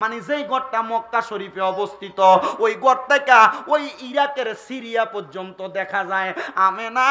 মানে যেই গড়টা মক্কা শরীফে অবস্থিত, ওই গড় থেকে ওই ইরাকের সিরিয়া পর্যন্ত দেখা যায়। আমেনা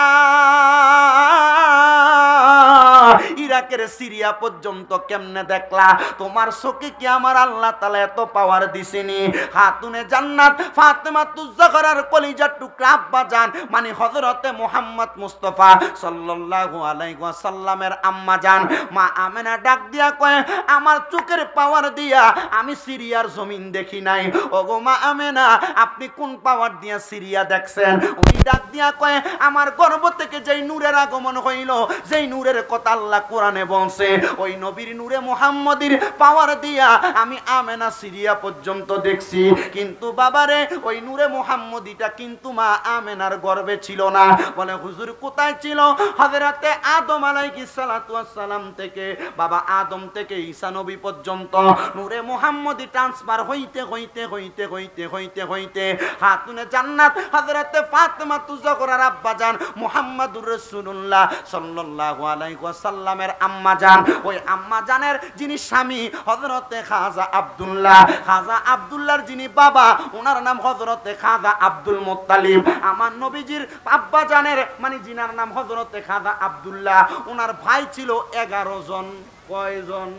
ইরাকের সিরিয়া পর্যন্ত কেমনে দেখলা? তোমার চোখে কি আমার আল্লাহ তাআলা এত পাওয়ার দিছেনি? খাতুনে জান্নাত ফাতেমাতুজ জাহরার কলিজার টুকরা আব্বা জান, মানে হযরতে মুহাম্মদ মুস্তাফা সাল্লাল্লাহু আলাইহি ওয়াসাল্লামের আম্মা জান মা আমেনা ডাক দিয়া কয়, আমার চোখের পাওয়ার দিয়া আমি সিরিয়ার জমিন দেখি নাই। ওগো মা আমেনা, আপনি কোন পাওয়ার দিয়া সিরিয়া দেখছেন? ওই ডাক দিয়া কয়, আমার গর্ভ থেকে যেই নূরের আগমন হইল, যেই নূরের কথা আল্লাহ কোরআনে বলছে, ওই নবীর নূরে মুহাম্মদীর পাওয়ার দিয়া আমি আমেনা সিরিয়া পর্যন্ত দেখছি। কিন্তু বাবারে, ওই নূরে মুহাম্মদীটা কিন্তু মা আমেনার গর্ভে ছিল না। বলে হুজুর কোথায় ছিল? হযরতে আদম আলাইহিস সালাতু ওয়াস সালাম থেকে, বাবা আদম থেকে ঈসা নবী পর্যন্ত নূরে মুহাম্মদী ট্রান্সফার হইতে হইতে হইতে হইতে হইতে হইতে খাতুনে জান্নাত হযরতে ফাতেমাতুজ জাহরার আব্বা জান মুহাম্মদুর রাসূলুল্লাহ সাল্লাল্লাহু আলাইহি ওয়াসাল্লামের আম্মা জান, ওই আম্মা জানের যিনি স্বামী হযরতে খাজা আব্দুল্লাহ, খাজা আব্দুল্লাহর যিনি বাবা, ওনার নাম হযরতে খাজা আব্দুল মুত্তালিব। আমার নবীজির আব্বা জানের মানে যিনার নাম হযরতে খাজা আব্দুল্লাহ, ওনার ভাই ছিল 11 জন। কয়জন?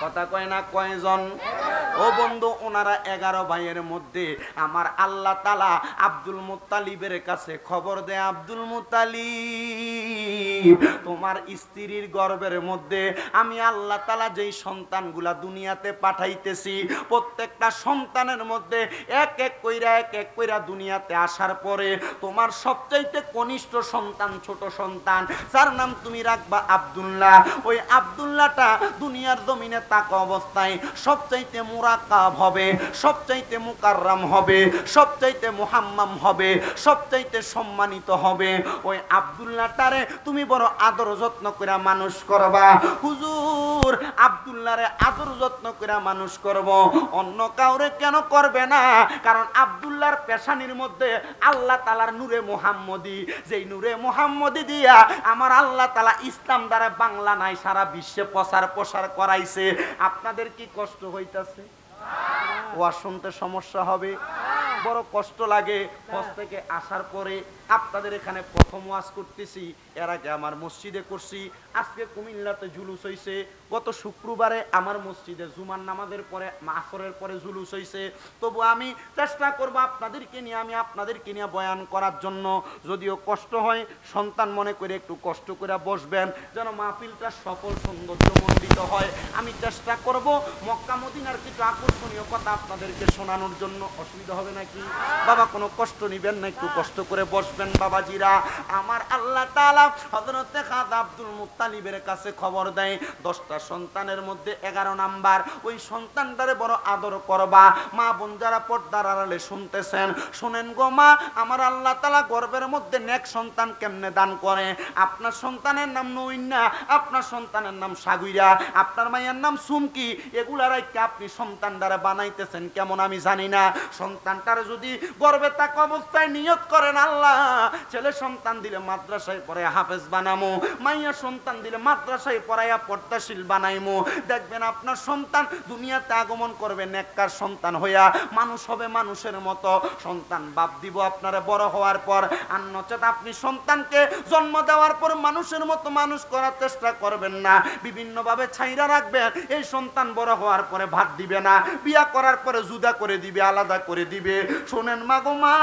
কথা কয় না, কয়জন? ও বন্ধু, ওনারা 11 ভাইয়ের মধ্যে আমার আল্লাহ তাআলা আব্দুল মুত্তালিবের কাছে খবর দেয়, আব্দুল মুত্তালিব, তোমার স্ত্রীর গর্ভের মধ্যে আমি আল্লাহ তাআলা যেই সন্তানগুলা দুনিয়াতে পাঠাইতেছি, প্রত্যেকটা সন্তানের মধ্যে এক এক কইরা দুনিয়াতে আসার পরে তোমার সবচাইতে কনিষ্ঠ সন্তান, ছোট সন্তান, যার নাম তুমি রাখবা আব্দুল্লাহ, ওই আব্দুল্লাহটা দুনিয়ার জমিনে তাকা অবস্থায় সবচাইতে মুরাকাব হবে, সবচাইতে মুকাররাম হবে, সবচাইতে মুহাম্মাম হবে, সবচাইতে সম্মানিত হবে। ওই আব্দুল্লাহটারে তুমি বড় আদর যত্ন করে মানুষ করবা। হুজুর, আব্দুল্লাহরে আদর যত্ন করে মানুষ করব, অন্য কাউরে কেন করবে না? কারণ আব্দুল্লাহর পেশানির মধ্যে আল্লাহ তাআলার নূরে মুহাম্মদী, যেই নূরে মুহাম্মদী দিয়া আমার আল্লাহ তাআলা ইসলাম দ্বারা বাংলা নাই সারা বিশ্বে প্রসার করাইছে। আপনাদের কি কষ্ট হইতাছে? ওয়াজ শুনতে সমস্যা হবে, বড় কষ্ট লাগে। হজ থেকে আসার পরে আপনাদের এখানে প্রথম ওয়াজ করতেছি, এর আগে আমার মসজিদে করছি, আজকে কুমিল্লাতে জুলুস হইছে, গত শুক্রবারে আমার মসজিদে জুমার নামাজের পরে আসরের পরে জুলুস হইছে। তবু আমি চেষ্টা করব আপনাদেরকে নিয়ে, আমি আপনাদেরকে নিয়ে বয়ান করার জন্য। যদিও কষ্ট হয়, সন্তান মনে করে একটু কষ্ট করে বসবেন, যেন মাহফিলটা সফল সৌন্দর্যমণ্ডিত হয়। আমি চেষ্টা করব মক্কা মদিনার কিছু আকর্ষণীয় কথা আপনাদেরকে শোনানোর জন্য। অসুবিধা হবে নাকি? বাবা কোনো কষ্ট নিবেন না, একটু কষ্ট করে বসবেন বাবাজিরা। আমার আল্লাহ তাআলা হযরতে খাজা আব্দুল মুত্তালিবের কাছে খবর দেয়, 10টা সন্তানের মধ্যে 11 নাম্বার ওই সন্তানটারে বড় আদর করবা। মা বোন যারা পর্দার আড়ালে শুনতেছেন, শুনেন গো মা, আমার আল্লাহ তাআলা গর্ভের মধ্যে নেক সন্তান কেমনে দান করে। আপনার সন্তানের নাম নইন্না, আপনার সন্তানের নাম সাগুইরা, আপনার মায়ের নাম সুমকি, এগুলার আপনি সন্তানটারে বানাইতেছেন কেমন আমি জানি না। সন্তানটারে যদি গর্ভে থাকা অবস্থায় নিয়ত করেন, আল্লাহ ছেলে সন্তান দিলে মাদ্রাসায় পড়ে হাফেজ বানামো, মাইয়া সন্তান দিলে মাদ্রাসায় পড়াইয়া পর্দাশীল বানাইমো, দেখবেন আপনার সন্তান দুনিয়াতে আগমন করবে নেককার সন্তান হইয়া, মানুষ হবে মানুষের মতো। সন্তান বাপ দিব আপনারা বড় হওয়ার পর, আর নচেত আপনি সন্তানকে জন্ম দেওয়ার পর মানুষের মতো মানুষ করার চেষ্টা করবেন না, বিভিন্নভাবে ছাইরা রাখবেন। এই সন্তান বড় হওয়ার পরে ভাত দিবে না, বিয়া করার পরে জুদা করে দিবে, আলাদা করে দিবে। শোনেন মা গো মা,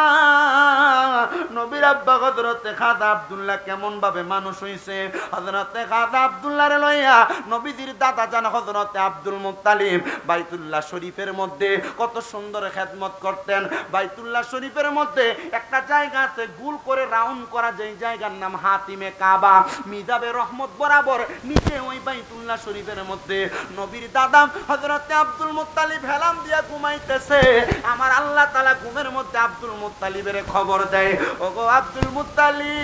নবীর আব্বা হযরতে খাজা আব্দুল্লাহ কেমন ভাবে মানুষ হইছে। হযরতে খাজা আব্দুল্লাহরে লইয়া নবীজির দাদা জান হযরতে আব্দুল মুত্তালিব বাইতুল্লাহ শরীফের মধ্যে কত সুন্দর খেদমত করতেন। বাইতুল্লাহ শরীফের মধ্যে একটা জায়গা আছে গোল করে রাউন্ড করা, যেই জায়গার নাম হাতিমে কাবা, মিজাবে রহমত বরাবর নিচে ওই বাইতুল্লাহ শরীফের মধ্যে নবীর দাদা হযরতে আব্দুল মুত্তালিব হেলাম দিয়া ঘুমাইতেছে। আমার আল্লাহ তাআলা ঘুমের মধ্যে আব্দুল মুত্তালিবের খবর দেয়, ওগো আব্দুল মুত্তালিব,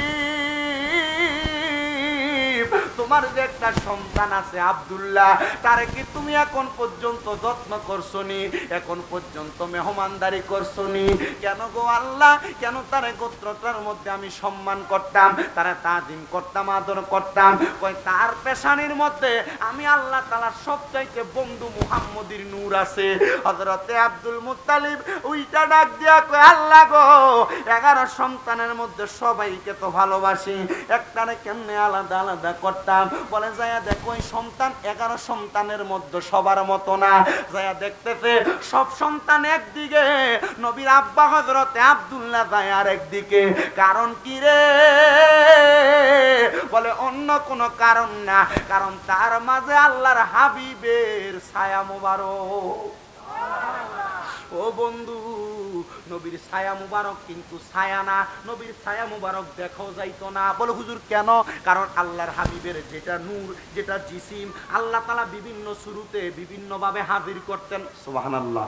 তোমার যে একটা সন্তান আছে আব্দুল্লাহ, তারে কি তুমি এখন পর্যন্ত যত্ন করছনি? এখন পর্যন্ত মেহমানদারি করছনি? কেন গো আল্লাহ, কেন তারে গোত্রটার মধ্যে আমি সম্মান করতাম, তারা তাজিম করতাম, আদর করতাম? কই তার পেশানির মধ্যে আমি আল্লাহ তাআলার সবচাইতে বন্ধু মুহাম্মদীর নূর আছে। হযরতে আব্দুল মুত্তালিব ওইটা ডাক দিয়া কয়, আল্লাহ গো, 11 সন্তানের মধ্যে সবাইকে তো ভালোবাসি, একটারে কেমনে আলাদা আলাদা করতাম? বলে যায়া দেখো ওই সন্তান 11 সন্তানের মধ্যে সবার মতো না। যায়া দেখতেছে সব সন্তান একদিকে, নবীর আব্বা হযরতে আব্দুল্লাহ যায় আর একদিকে। কারণ কি রে? বলে অন্য কোনো কারণ না, কারণ তার মাঝে আল্লাহর হাবিবের ছায়া মোবারক। ও বন্ধু, নবীর ছায়া মুবারক কিন্তু ছায়া না, নবীর ছায়া মুবারক দেখাও যাইতো না। বলে হুজুর কেন? কারণ আল্লাহর হাবিবের যেটা নূর, যেটা জিসিম, আল্লাহ তাআলা বিভিন্ন শুরুতে বিভিন্ন ভাবে হাজির করতেন। সুবহানাল্লাহ।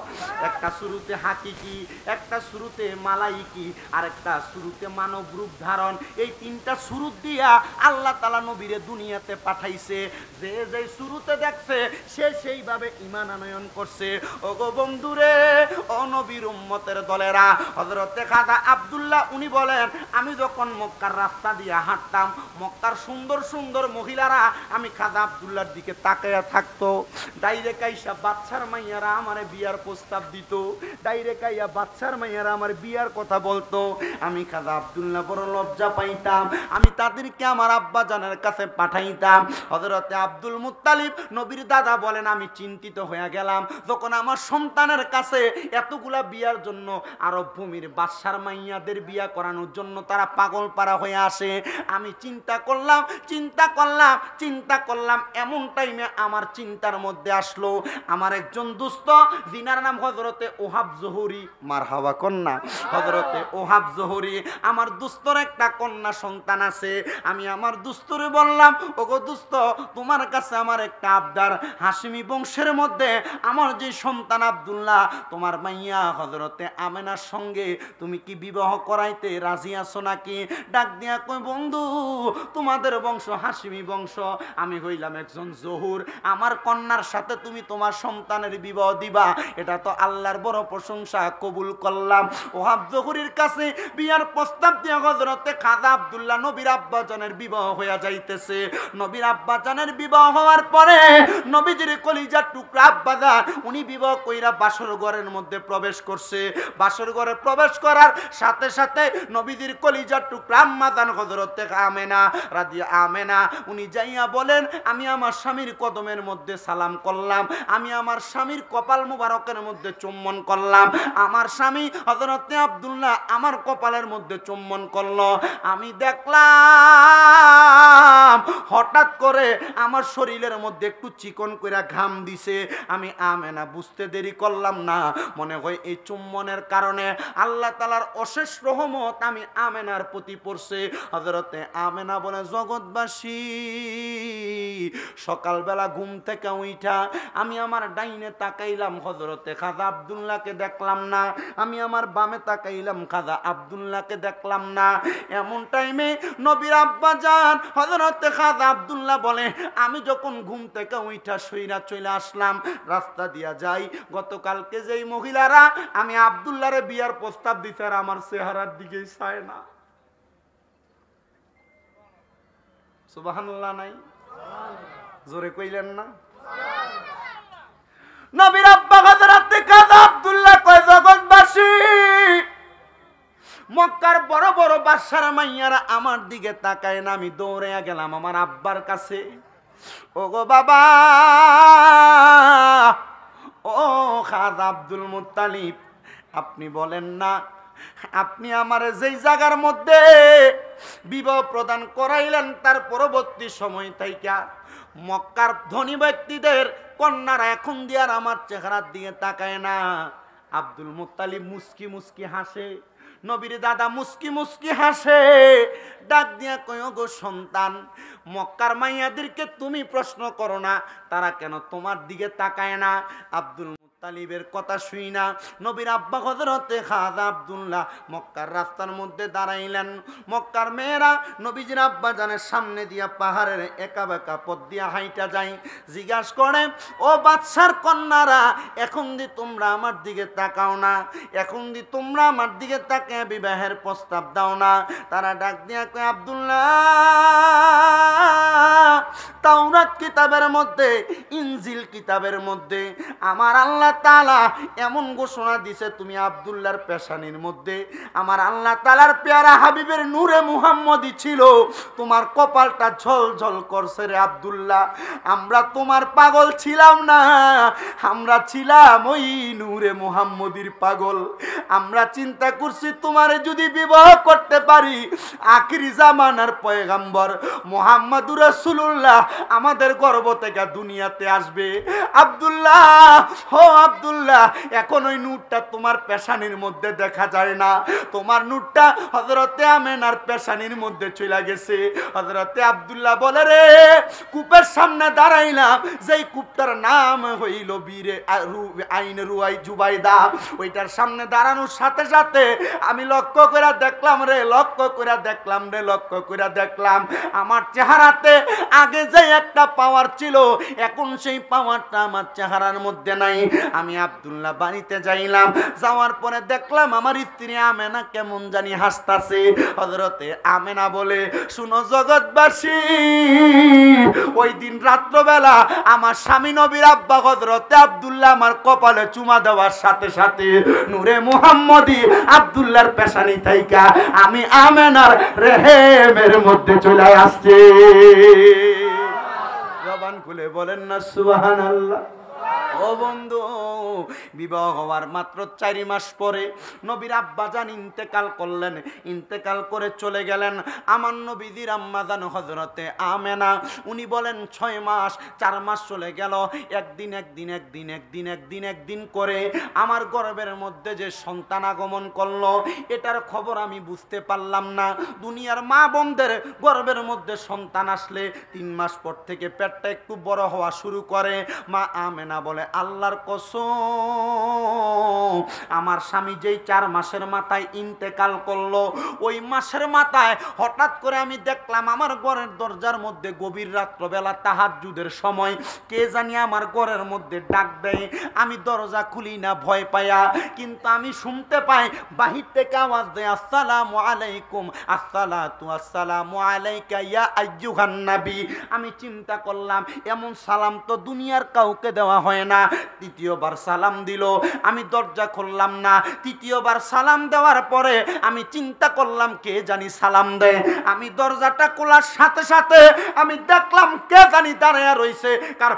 একটা শুরুতে হাকিকি, একটা শুরুতে মালাইকি, আর একটা শুরুতে মানব রূপ ধারণ। এই তিনটা শুরু দিয়া আল্লাহ তাআলা নবীরে দুনিয়াতে পাঠাইছে। যে যে শুরুতে দেখছে সে সেইভাবে ঈমান আনয়ন করছে। ওগো বন্ধুরে, ও নবীর উম্মতের দলেরা, হযরতে খাজা আব্দুল্লাহ উনি বলেন, আমি যখন মক্কার রাস্তা দিয়ে হাঁটতাম, মক্কার সুন্দর সুন্দর মহিলারা আমি খাজা আব্দুল্লাহর দিকে তাকায়া থাকতো। ডাইরেক্ট আইসা বাচ্চার মাইয়ারা আমারে বিয়ার প্রস্তাব দিত, ডাইরেক্ট আইয়া বাচ্চার মাইয়ারা আমার বিয়ার কথা বলতো। আমি খাজা আব্দুল্লাহ বড় লজ্জা পাইতাম, আমি তাদেরকে আমার আব্বা জানের কাছে পাঠাইতাম। হযরতে আব্দুল মুত্তালিব নবীর দাদা বলেন, আমি চিন্তিত হয়ে গেলাম যখন আমার সন্তানের কাছে এতগুলা বিয়ার জন্য আরব ভূমির বাদশার মাইয়াদের বিয়া করানোর জন্য তারা পাগল পারা হয়ে আসে। আমি চিন্তা করলাম, এমন টাইমে আমার চিন্তার মধ্যে আসলো আমার একজন দোস্ত, যিনার নাম হযরতে ওহাব জহুরি, মারহাবা কন্যা, হযরতে ওহাব জহুরি, আমার দোস্তর একটা কন্যা সন্তান আছে। আমি আমার দোস্তরে বললাম, ওগো দোস্ত, তোমার কাছে আমার একটা আবদার, হাশিমি বংশের মধ্যে আমার যে সন্তান আব্দুল্লাহ, তোমার মাইয়া হযরতে আমেনার সঙ্গে তুমি কি বিবাহ করাইতে রাজি আছো নাকি? ডাক দিয়া কই, বন্ধু, তোমাদের বংশ হাশিমি বংশ, আমি হইলাম একজন জহুর, আমার কন্যার সাথে তুমি তোমার সন্তানের বিবাহ দিবা, এটা তো আল্লাহর বড় প্রশংসা, কবুল করলাম। ওহাব জহুরির কাছে বিয়ার প্রস্তাব দিয়া হযরতে খাজা আব্দুল্লাহ নবীর আব্বাজানের বিবাহ হইয়া যাইতেছে। নবীর আব্বাজানের বিবাহ হওয়ার পরে নবীজির কলিজার টুকরা আব্বাজান উনি বিবাহ কইরা বাসর ঘরের মধ্যে প্রবেশ করছে। বাসর ঘরে প্রবেশ করার সাথে সাথে নবীজির কলিজার টুকরা আম্মাজান হযরতে আমেনা উনি যাইয়া বলেন, আমি আমার স্বামীর কদমের মধ্যে সালাম করলাম, আমি আমার স্বামীর কপাল মুবারকের মধ্যে চুম্বন করলাম। আমার স্বামী হযরতে আব্দুল্লাহ আমার কপালের মধ্যে চুম্বন করলো। আমি দেখলাম হঠাৎ করে আমার শরীরের মধ্যে একটু চিকন কইরা ঘাম দিছে। আমি আমেনা বুঝতে দেরি করলাম না, মনে হয় এই চুম্বনের কারণে আল্লাহ তাআলার অশেষ রহমত আমি আমেনার প্রতি পড়ছে। হযরতে আমেনা বলে, জগৎবাসী, সকালবেলা ঘুম থেকে উঠা আমি আমার ডাইনে তাকাইলাম, হযরতে খাজা আব্দুল্লাহকে দেখলাম না, আমি আমার বামে তাকাইলাম, খাজা আব্দুল্লাহকে দেখলাম না। এমন টাইমে নবীর আব্বাজান হযরতে খাজা আব্দুল্লাহ বলে, আমি যখন ঘুম থেকে উঠা সইরা চলে আসলাম, রাস্তা দিয়া যাই, গতকালকে যেই মহিলারা আমি আব্দুল্লাহরে বিয়ার প্রস্তাব দিতে আর আমার চেহারার দিকেই চায় না। সুবহানাল্লাহ নাই? জোরে কইলেন না? নবীর আব্বা হযরতে খাজা আব্দুল্লাহ কয়, জগৎবাসী, মক্কার বড় বড় বাদশার মাইয়ারা আমার দিকে তাকায় না। আমি দৌড়ে গেলাম আমার আব্বার কাছে, ওগো বাবা, ও খাজা আব্দুল মুত্তালিব, আপনি বলেন না, আপনি আমার যেই জায়গার মধ্যে বিবাহ প্রদান করাইলেন তার পরবর্তী সময় থাইকা মক্কার ধনী ব্যক্তিদের কন্যারা এখন দিয়ে আর আমার চেহারার দিকে তাকায় না। আব্দুল মুত্তালিব মুস্কি মুস্কি হাসে, নবীর দাদা মুস্কি মুস্কি হাসে, ডাক দিয়া কয়, গো সন্তান, মক্কার মাইয়াদেরকে তুমি প্রশ্ন করো না তারা কেন তোমার দিকে তাকায় না। আব্দুল মুত্তালিবের কথা শুই না নবীর আব্বা হযরতে খাজা আব্দুল্লাহ মক্কার রাস্তার মধ্যে দাঁড়াইলেন। মক্কার মেয়েরা নবীজির আব্বা জানের সামনে দিয়া পাহাড়ের একা বেঁকা পথ দিয়া হাইটা যায়। জিজ্ঞাসা করে, ও বাদশার কন্যারা, এখন দি তোমরা আমার দিকে তাকাও না, এখন দি তোমরা আমার দিকে তাকে বিবাহের প্রস্তাব দাও না। তারা ডাক দিয়া কয়, আব্দুল্লাহ, তাওরাত কিতাবের মধ্যে, ইনজিল কিতাবের মধ্যে আমার আল্লাহ তাআলা এমন ঘোষণা দিছে, তুমি আব্দুল্লাহর পেশানির মধ্যে আমার আল্লাহ তাআলার পেয়ারা হাবিবের নূরে মুহাম্মদী ছিল, তোমার কপালটা ঝলঝল করছে রে আব্দুল্লাহ। আমরা তোমার পাগল ছিলাম না, আমরা ছিলাম ওই নূরে মুহাম্মদীর পাগল। আমরা চিন্তা করছি তোমারে যদি বিবাহ করতে পারি, আখিরি জামানার পয়গাম্বর মুহাম্মদুর রাসূলুল্লাহ আমাদের গর্ভ থেকে দুনিয়াতে আসবে। আব্দুল্লাহ, হো আব্দুল্লাহ, এখন ওই নূরটা তোমার পেশানির মধ্যে দেখা যায় না, তোমার নূরটা হযরতে আমেনার পেশানির মধ্যে চলে গেছে। হযরতে আব্দুল্লাহ বলে, রে কূপের সামনে দাঁড়াইলাম, যেই কূপটার নাম হইল বীরে আইন রুয়াই জুবাইদা, ওইটার সামনে দাঁড়ানোর সাথে সাথে আমি লক্ষ্য করে দেখলাম রে, লক্ষ্য করে দেখলাম রে, লক্ষ্য করে দেখলাম আমার চেহারাতে আগে যে একটা পাওয়ার ছিল, এখন সেই পাওয়ারটা আমার চেহারার মধ্যে নাই। আমি আব্দুল্লাহ বাড়িতে যাইলাম, যাওয়ার পরে দেখলাম আমার স্ত্রী আমেনা কেমন জানি হাসতাছে। হযরতে আমেনা বলে, শুনো জগৎবাসী, ওই দিন রাত্রবেলা আমার স্বামী নবীর আব্বা হযরতে আব্দুল্লাহ আমার কপালে চুমা দেওয়ার সাথে সাথে নূরে মুহাম্মদী আব্দুল্লাহর পেশানি থাইকা আমি আমেনার রেহেমের মধ্যে চলে আসছে। জবান খুলে বলেন না সুবহানাল্লাহ। ও বন্ধু, বিবাহ হওয়ার মাত্র 4 মাস পরে নবীর আব্বাজান ইন্তেকাল করলেন। ইন্তেকাল করে চলে গেলেন আমার নবীজির আম্মাজান হযরতে আমেনা। উনি বলেন 6 মাস 4 মাস চলে গেল, একদিন করে আমার গর্ভের মধ্যে যে সন্তান আগমন করলো, এটার খবর আমি বুঝতে পারলাম না। দুনিয়ার মা বোনদের গর্ভের মধ্যে সন্তান আসলে 3 মাস পর থেকে পেটটা একটু বড় হওয়া শুরু করে। মা আমেনা বলে, আল্লাহর কসম, আমার স্বামী যেই 4 মাসের মাথায় ইন্তেকাল করলো, ওই মাসের মাথায় হঠাৎ করে আমি দেখলাম আমার ঘরের দরজার মধ্যে গভীর রাত্রবেলা তাহাজ্জুদের সময় কে জানি আমার ঘরের মধ্যে ডাক দেয়। আমি দরজা খুলি না ভয় পায়া, কিন্তু আমি শুনতে পাই বাহির থেকে আওয়াজ দেয়, আসসালামু আলাইকুম, আসসালাতু আসসালামু আলাইকা ইয়া আইয়ুহান নবী। আমি চিন্তা করলাম এমন সালাম তো দুনিয়ার কাউকে দেওয়া হয় না। তৃতীয়বার সালাম দিল, আমি দরজা খুললাম না। তৃতীয়বার সালাম দেওয়ার পরে আমি চিন্তা করলাম কে জানি সালাম দেয়। আমি দরজাটা খোলার সাথে সাথে আমি দেখলাম কে জানি দাঁড়ায়া রইছে, কার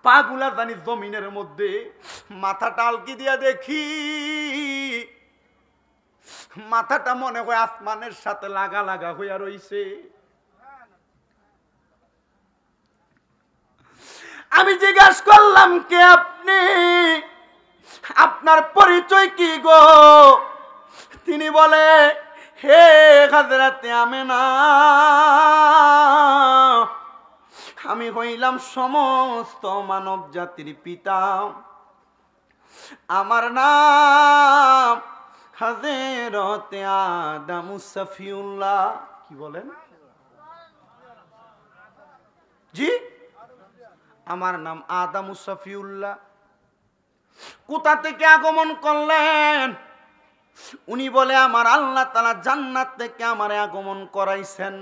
পাগুলা জানি জমিনের মধ্যে। মাথাটা আলকি দিয়া দেখি, মাথাটা মনে হয় আসমানের সাথে লাগা লাগা হইয়া রইছে। আমি জিজ্ঞাসা করলাম, কে আপনি, আপনার পরিচয় কি গো? তিনি বলে, হে হযরতে আমেনা, আমি হইলাম সমস্ত মানব জাতির পিতা, আমার নাম হযরতে আদম সফিউল্লাহ। কি বলেন? জি, আমার নাম আদম সফিউল্লাহ। কোথা থেকে আগমন করলেন? উনি বলে, আমার আল্লাহ তাআলা জান্নাত থেকে আমারে আগমন করাইছেন।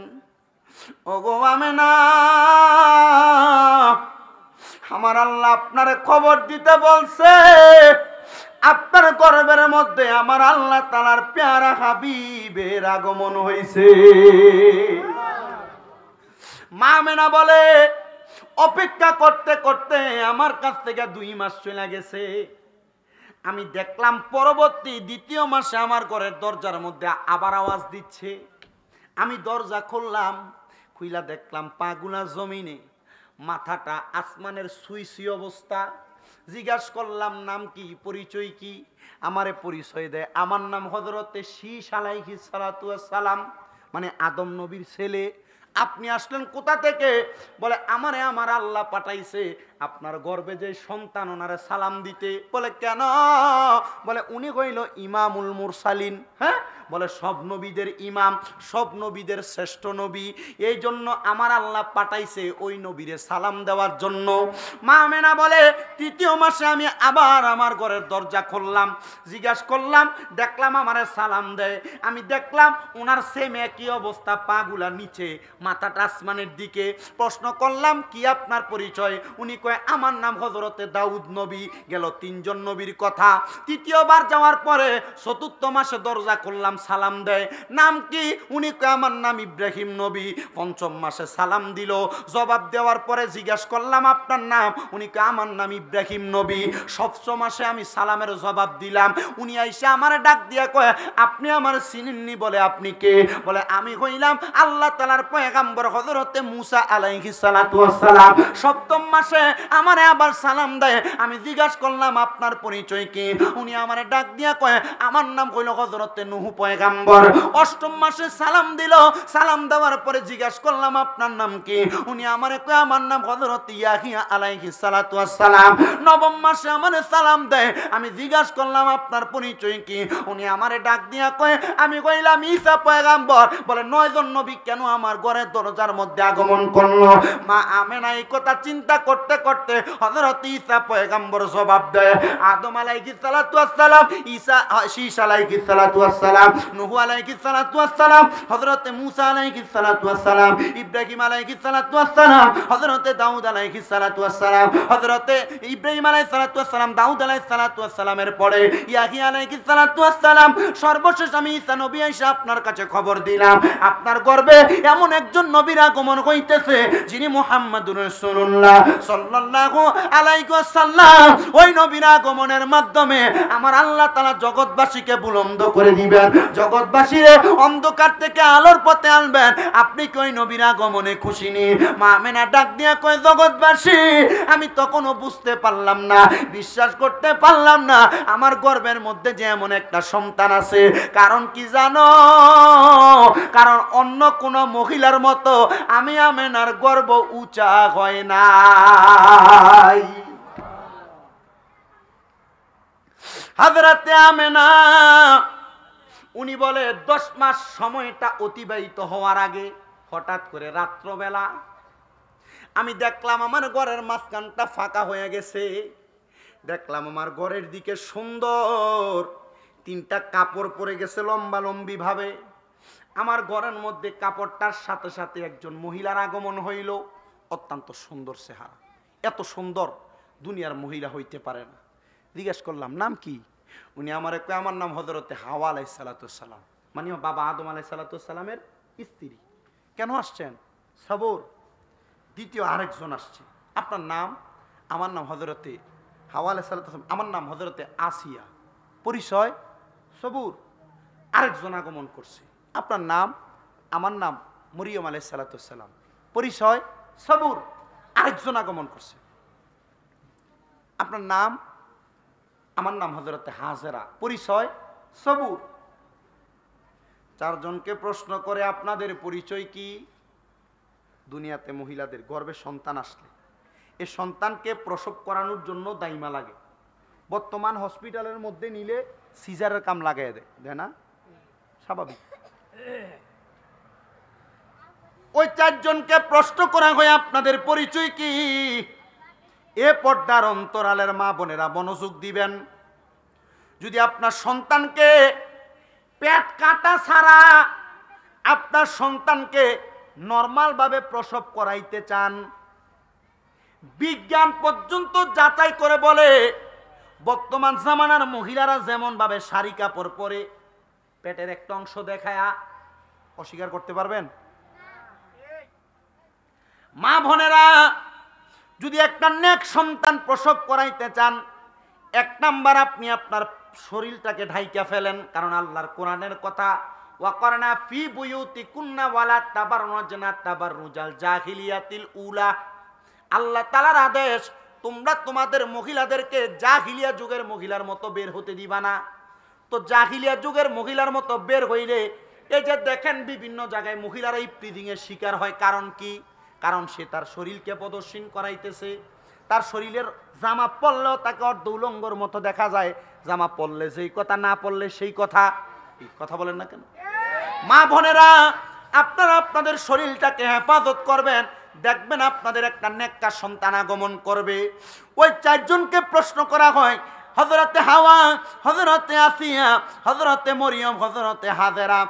ওগো আমেনা, আমার আল্লাহ আপনারে খবর দিতে বলছে, আপনার গর্ভের মধ্যে আমার আল্লাহ তাআলার প্যারা হাবিবের আগমন হয়েছে। মা আমেনা বলে, অপেক্ষা করতে করতে আমার কাছ থেকে 2 মাস চলে গেছে। আমি দেখলাম পরবর্তী 2য় মাসে আমার ঘরের দরজার মধ্যে আবার আওয়াজ দিচ্ছে। আমি দরজা খুললাম, খুইলা দেখলাম পাগুলা জমিনে, মাথাটা আসমানের সুই সুই অবস্থা। জিজ্ঞাসা করলাম, নাম কি, পরিচয় কি? আমারে পরিচয় দেয়, আমার নাম হযরতে শীশ আলাইহিস সালাতু ওয়াস সালাম, মানে আদম নবীর ছেলে। আপনি আসলেন কোথা থেকে? বলে আমারে আমার আল্লাহ পাঠাইছে আপনার গর্ভে যে সন্তান ওনারে সালাম দিতে। বলে কেন? বলে উনি হইল ইমামুল মুরসালিন। হ্যাঁ, বলে সব নবীদের ইমাম, সব নবীদের শ্রেষ্ঠ নবী, এই জন্য আমার আল্লাহ পাঠাইছে ওই নবীরে সালাম দেওয়ার জন্য। মা আমেনা বলে তৃতীয় মাসে আমি আবার আমার ঘরের দরজা খুললাম, জিজ্ঞাসা করলাম, দেখলাম আমারে সালাম দেয়। আমি দেখলাম ওনার সেম একই অবস্থা, পাগুলা নিচে, মাথাটা আসমানের দিকে। প্রশ্ন করলাম কি আপনার পরিচয়? উনি কয় আমার নাম হযরতে দাউদ নবী। গেল তিনজন নবীর কথা। তৃতীয়বার যাওয়ার পরে চতুর্থ মাসে দরজা খুললাম, সালাম দেয়। নাম কি? উনি কয় আমার নাম ইব্রাহিম নবী। পঞ্চম মাসে সালাম দিল, জবাব দেওয়ার পরে জিজ্ঞাসা করলাম আপনার নাম? উনি কয় আমার নাম ইব্রাহিম নবী। সপ্তম মাসে আমি সালামের জবাব দিলাম। উনি আইসা আমার ডাক দিয়া কয় আপনি আমার চিনেননি? বলে আপনি কে? বলে আমি হইলাম আল্লাহ তাআলার পয়গম্বর হযরতে মূসা আলাইহিস সালাতু ওয়াস সালাম। সপ্তম মাসে আমারে আবার সালাম দেয়। আমি জিজ্ঞাসা করলাম আপনার পরিচয় কি? উনি আমারে ডাক দিয়া কয় আমার নাম হইল হযরতে নূহ পয়গম্বর। অষ্টম মাসে সালাম দিল, সালাম দেওয়ার পরে জিজ্ঞাসা করলাম আপনার নাম কি? উনি আমারে কয় আমার নাম হযরতে ইয়াহিয়া আলাইহিস সালাতু ওয়াস সালাম। নবম মাসে আমারে সালাম দেয়। আমি জিজ্ঞাসা করলাম আপনার পরিচয় কি? উনি আমারে ডাক দিয়া কয় আমি কইলাম ঈসা পয়গম্বর। বলে 9 জন নবী কেন আমার ঘরের দরজার মধ্যে আগমন করলো? মা আমেনা এই কথা চিন্তা করতে করতে হযরত ঈসা পয়গম্বর জবাব দেয় আদম আলাইহিস সালাতু ওয়াস সালাম, ঈসা শীশ আলাইহিস সালাতু ওয়াস সালাম, নূহ আলাইহিস সালাতু ওয়াস সালাম, হযরত মূসা আলাইহিস সালাতু ওয়াস সালাম, ইব্রাহিম আলাইহিস সালাতু ওয়াস সালাম, হযরত দাউদ আলাইহিস সালাতু ওয়াস সালাম, হযরত ইব্রাহিম আলাইহিস সালাতু ওয়াস সালাম, দাউদ আলাইহিস সালাতু ওয়াস সালামের পরে ইয়াহিয়া আলাইহিস সালাতু ওয়াস সালাম, সর্বশেষ আমি ঈসা নবী আইসা আপনার কাছে খবর দিলাম আপনার গর্ভে এমন একজন নবীর আগমন হইতেছে যিনি মুহাম্মাদুর রাসূলুল্লাহ সাল্লাল্লাহু আলাইহি ওয়াসাল্লাম। ওই নবীর আগমনের মাধ্যমে আমার আল্লাহ তাআলা জগৎবাসীকে বুলন্দ করে দিবেন, জগৎবাসীরে অন্ধকার থেকে আলোর পথে আনবেন। আপনি কি ওই নবীর আগমনে খুশি নি? মা আমেনা ডাক দিয়া কয় জগৎবাসী আমি তখনও বুঝতে পারলাম না, বিশ্বাস করতে পারলাম না আমার গর্ভের মধ্যে যে এমন একটা সন্তান আছে। কারণ কি জানো? কারণ অন্য কোন মহিলার মতো আমি আমেনার গর্ভ উঁচা হয় নাই। হযরতে আমেনা উনি বলে 10 মাস সময়টা অতিবাহিত হওয়ার আগে হঠাৎ করে রাত্রবেলা আমি দেখলাম আমার ঘরের মাঝখানটা ফাঁকা হয়ে গেছে। দেখলাম আমার ঘরের দিকে সুন্দর 3টা কাপড় পরে গেছে লম্বা লম্বি ভাবে। আমার ঘরের মধ্যে কাপড়টার সাথে সাথে একজন মহিলার আগমন হইল। অত্যন্ত সুন্দর চেহারা, এত সুন্দর দুনিয়ার মহিলা হইতে পারে না। জিজ্ঞেস করলাম নাম কি? উনি আমারে কয় আমার নাম হযরতে হাওয়া আলাইহিস সালাতু ওয়াস সালাম, মানে বাবা আদম আলাইহিস সালাতু ওয়াস সালামের স্ত্রী। কেন আসছেন? সবর। দ্বিতীয় আরেকজন আসছে, আপনার নাম? আমার নাম হযরতে হাওয়া আলাইহিস সালাতু ওয়াস সালাম, আমার নাম হযরতে আসিয়া। পরিচয়? সবুর। আরেকজন আগমন করছে, আপনার নাম? আমার নাম মরিয়ম আলাইহিস সালাতু ওয়াস সালাম। পরিচয়? সবুর। আরেকজন আগমন করছে, আপনার নাম? আমার নাম হযরতে হাজেরা। পরিচয়? সবুর। 4 জনকে প্রশ্ন করে আপনাদের পরিচয় কি? দুনিয়াতে মহিলাদের গর্ভে সন্তান আসলে এই সন্তানকে প্রসব করানোর জন্য দাইমা লাগে। বর্তমান হসপিটালের মধ্যে নিলে সিজারের কাম লাগাই দেয় না? স্বাভাবিক। ওই 4 জনকে প্রশ্ন করা হয় আপনাদের পরিচয় কি? এ পর্দার অন্তরালের মা বোনেরা মনোযোগ দিবেন। যদি আপনার সন্তানকে পেট কাটা ছাড়া আপনার সন্তানকে নরমাল ভাবে প্রসব করাইতে চান, বিজ্ঞান পর্যন্ত যাচাই করে বলে বর্তমান জামানার মহিলারা যেমন ভাবে শাড়ি কাপড় পরে পেটের একটা অংশ দেখায়া, অস্বীকার করতে পারবেন? মা বোনেরা যদি একটা নেক সন্তান প্রসব করাইতে চান, 1 নাম্বার আপনি আপনার শরীরটাকে ঢাইকা ফেলেন। কারণ আল্লাহর কোরআনের কথা ওয়াকরনা ফি বুয়ুতিকুন্না ওয়ালা তাবাররুজনা তাবাররুজাল জাহিলিয়াতিল উলা। আল্লাহ তাআলার আদেশ, তোমরা তোমাদের মহিলাদেরকে জাহিলিয়া যুগের মহিলার মতো বের হতে দিবা না। তো জাহিলিয়া যুগের মহিলার মতো বের হইলে এই যে দেখেন বিভিন্ন জায়গায় মহিলারা ইফতিজিং এর শিকার হয়, কারণ কি? কারণ সে তার শরীরকে প্রদর্শন করাইতেছে। তার শরীরের জামা পরলেও তাকে অর্ধ উলঙ্গর মতো দেখা যায়। জামা পরলে যেই কথা, না পরলে সেই কথা। কথা বলেন না কেন? মা বোনেরা, আপনারা আপনাদের শরীরটাকে হেফাজত করবেন, দেখবেন আপনাদের একটা নেককার সন্তান আগমন করবে। ওই চারজনকে প্রশ্ন করা হয়, হযরতে হাওয়া, হযরতে আসিয়া, হযরতে মরিয়ম, হযরতে হাজেরা,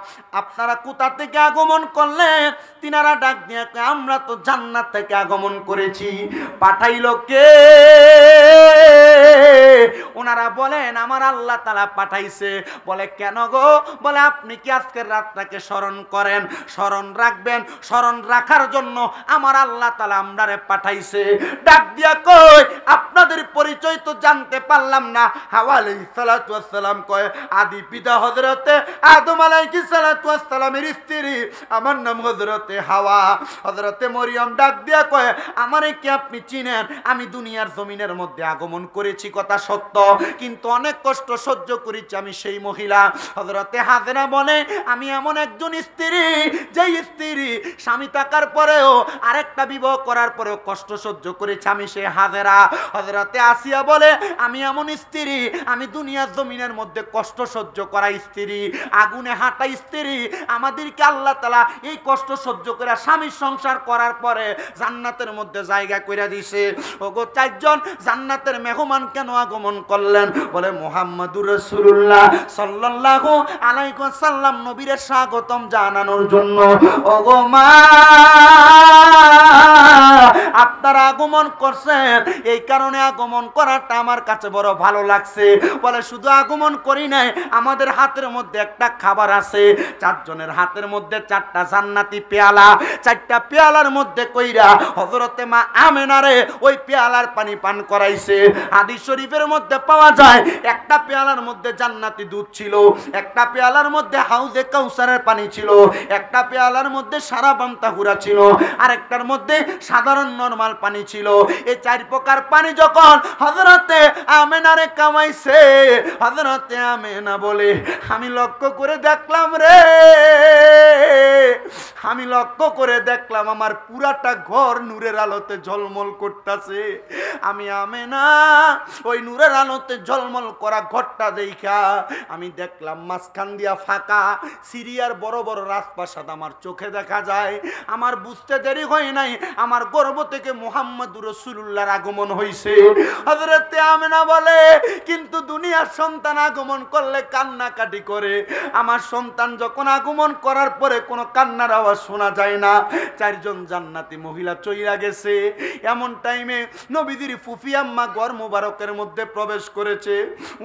আপনারা কোথা থেকে আগমন করলেন? তিনারা ডাক দিয়ে কয়, আমরা তো জান্নাত থেকে আগমন করেছি। পাঠাইলো কে? ওনারা বলেন, আমার আল্লাহ তাআলা পাঠাইছে। বলে কেন গো? বলে আপনি কি আজকের রাতটাকে স্মরণ করেন? স্মরণ রাখবেন, স্মরণ রাখার জন্য আমার আল্লাহ তাআলা আমরারে পাঠাইছে। ডাক দিয়া কই, আপনাদের পরিচয় তো জানতে পারলাম না। হাওয়া আলাইহিস সালাতু ওয়াস সালাম কয়, আদি পিতা হযরতে আদম আলাইহিস সালাতু ওয়াস সালামের স্ত্রী, আমার নাম হযরতে হাওয়া। হযরতে মরিয়ম ডাক দিয়া কয়, আমারে কি আপনি চিনেন? আমি দুনিয়ার জমিনের মধ্যে আগমন করেছি, কথা সত্য, কিন্তু অনেক কষ্ট সহ্য করেছি, আমি সেই মহিলা। হযরতে হাজেরা বলে, আমি এমন একজন স্ত্রী, যেই স্ত্রী স্বামী থাকার পরেও, আরেকটা বিবাহ করার পরেও কষ্ট সহ্য করেছি, আমি সেই হাজেরা। হযরতে আসিয়া বলে, আমি এমন স্ত্রী, আমি দুনিয়ার জমিনের মধ্যে কষ্ট সহ্য করা স্ত্রী, আগুনে হাঁটা স্ত্রী। আমাদেরকে আল্লাহ তাআলা এই কষ্ট সহ্য করে স্বামীর সংসার করার পরে জান্নাতের মধ্যে জায়গা কইরা দিয়েছে। ওগো চারজন জান্নাতের মেহমান কেন আগমন করলেন? বলে মুহাম্মদুর রাসূলুল্লাহ সাল্লাল্লাহু আলাইহি ওয়াসাল্লাম নবীর স্বাগতম জানানোর জন্য। ওগো মা, আপনারা আগমন করছেন, এই কারণে আগমন করাটা আমার কাছে বড় ভালো লাগছে। বলে শুধু আগমন করি নাই, আমাদের হাতের মধ্যে একটা খাবার আছে। চারজনের হাতের মধ্যে চারটা জান্নাতি পেয়ালা, চারটা পেয়ালার মধ্যে কইরা হযরতে মা আমেনারে ওই পেয়ালার পানি পান করাইছে। হাদিস শরীফের মধ্যে পাওয়া যায়, একটা পেয়ালার মধ্যে জান্নাতি দুধ ছিল, একটা পেয়ালার মধ্যে হাউজে কাউসারের পানি ছিল, একটা পেয়ালার মধ্যে সারা বান্তাহুরা ছিল, আরেকটার মধ্যে সাধারণ নরমাল পানি ছিল। এই চার প্রকার পানি যখন হযরতে আমেনারে কামাইছে, হযরতে আমেনা বলে, আমি লক্ষ্য করে দেখলাম রে, আমি লক্ষ্য করে দেখলাম আমার পুরাটা ঘর নূরের আলোতে ঝলমল করতেছে। আমি আমেনা ওই নূরের আলোতে ঝলমল করা ঘরটা দেখা আমি দেখলাম মাঝখান দিয়া ফাঁকা, সিরিয়ার বড় বড় রাজপ্রাসাদ আমার চোখে দেখা যায়। আমার বুঝতে দেরি হয় নাই, আমার গর্ভ থেকে মুহাম্মদুর রাসূলুল্লাহর আগমন হইছে। হযরতে আমেনা বলে, কিন্তু দুনিয়ার সন্তান আগমন করলে কান্নাকাটি করে, আমার সন্তান যখন আগমন করার পরে কোনো কান্নার আওয়াজ শোনা যায় না। চারজন জান্নাতি মহিলা চইলা গেছে। এমন টাইমে নবীজির ফুফি আম্মা ঘর মোবারকের মধ্যে প্রবেশ করেছে।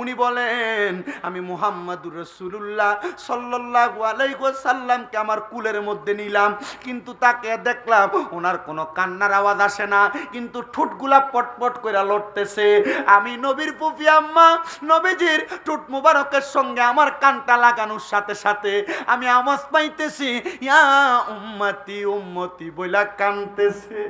উনি বলেন, আমি মুহাম্মদুর রাসূলুল্লাহ সাল্লাল্লাহু আলাইহি ওয়াসাল্লামকে আমার কুলের মধ্যে নিলাম, কিন্তু তাকে দেখলাম ওনার কোনো কান্নার আওয়াজ আসে না, কিন্তু ঠোঁটগুলা পটপট করে লড়তেছে। আমি নবীর ফুফি আম্মা নবীজির ঠোঁট মোবারকের সঙ্গে আমার কানটা লাগানোর সাথে সাথে আমি আওয়াজ পাইতেছি, ইয়া উম্মতি উম্মতি বইলা কানতেছে।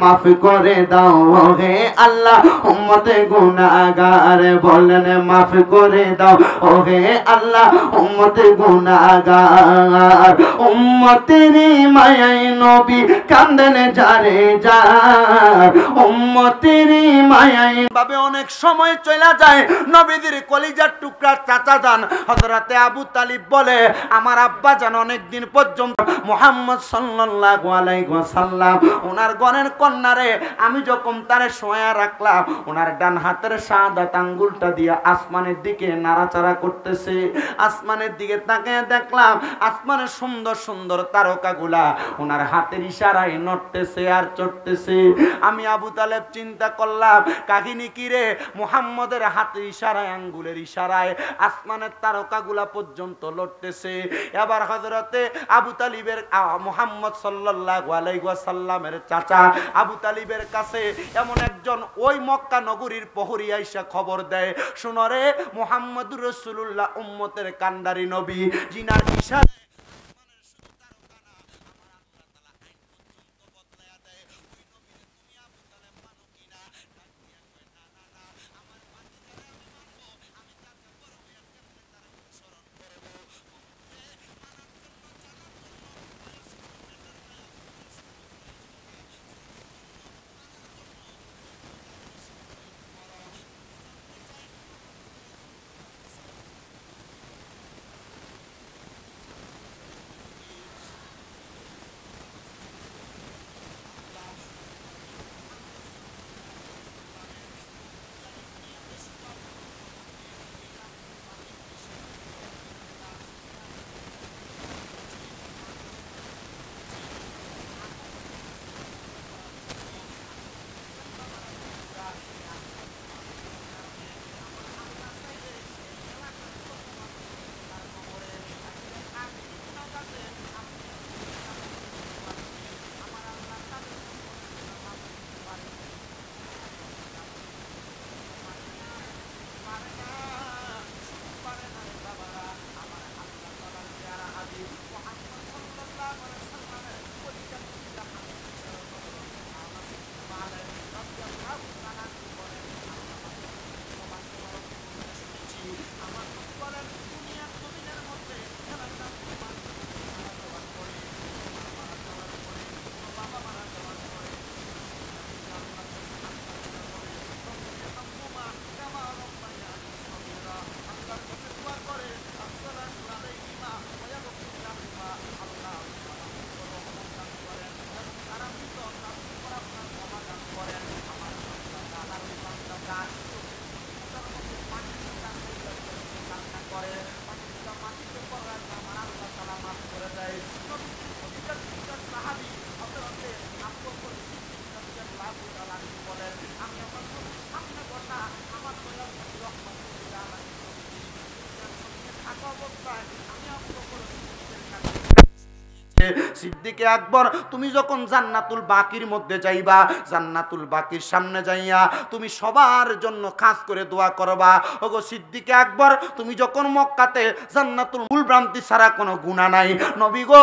মাফ করে দাও হে আল্লাহ উম্মতে গুনাহগার, বলেন মাফ করে দাও ও হে আল্লাহ উম্মতে গুনাহগার। উম্মতেরই মায়ায় নবী কান্দেন যারে যার, উম্মতেরই মায়ায় ভাবে অনেক সময় চলে যায়। নবীদের কলিজার টুকরা চাচা যান হযরতে আবু তালিব বলে, আমার আব্বা জান অনেক দিন পর্যন্ত মুহাম্মদ সাল্লাল্লাহু আলাইহি ওয়াসাল্লাম ওনার গণের কন্যারে আমি যখন তারে শোয়া রাখলাম, ওনার ডান হাতের শাহাদাত আঙ্গুলটা দিয়ে আসমানের দিকে নাড়াচাড়া করতেছে। আসমানের দিকে তাকিয়ে দেখলাম আসমানের সুন্দর সুন্দর তারকাগুলা ওনার হাতের ইশারায় নড়তেছে আর চড়তেছে। আমি আবু তালেব চিন্তা করলাম, কাহিনী কি রে? মুহাম্মদের হাতের ইশারায়, আঙ্গুলের ইশারায় আসমানের তারকাগুলা পর্যন্ত লড়তেছে। এবার হযরতে আবু তালিবের মুহাম্মদ সাল্লাল্লাহু আলাইহি ওয়াসাল্লামের চাচা আবু তালিবের কাছে এমন একজন ওই মক্কা নগরীর প্রহরী আইসা খবর দেয়, শুনো রে, মুহাম্মদুর রাসূলুল্লাহ উম্মতের কান্ডারি নবী, জিনার ইশারায় সিদ্দিক আকবর, তুমি যখন জান্নাতুল বাকির মধ্যে যাইবা, জান্নাতুল বাকির সামনে যাইয়া তুমি সবার জন্য খাস করে দোয়া করবা। ওগো সিদ্দিক আকবর, তুমি যখন মক্কাতে জান্নাতুল মূল ভ্রান্তি ছাড়া কোনো গুনাহ নাই, নবী গো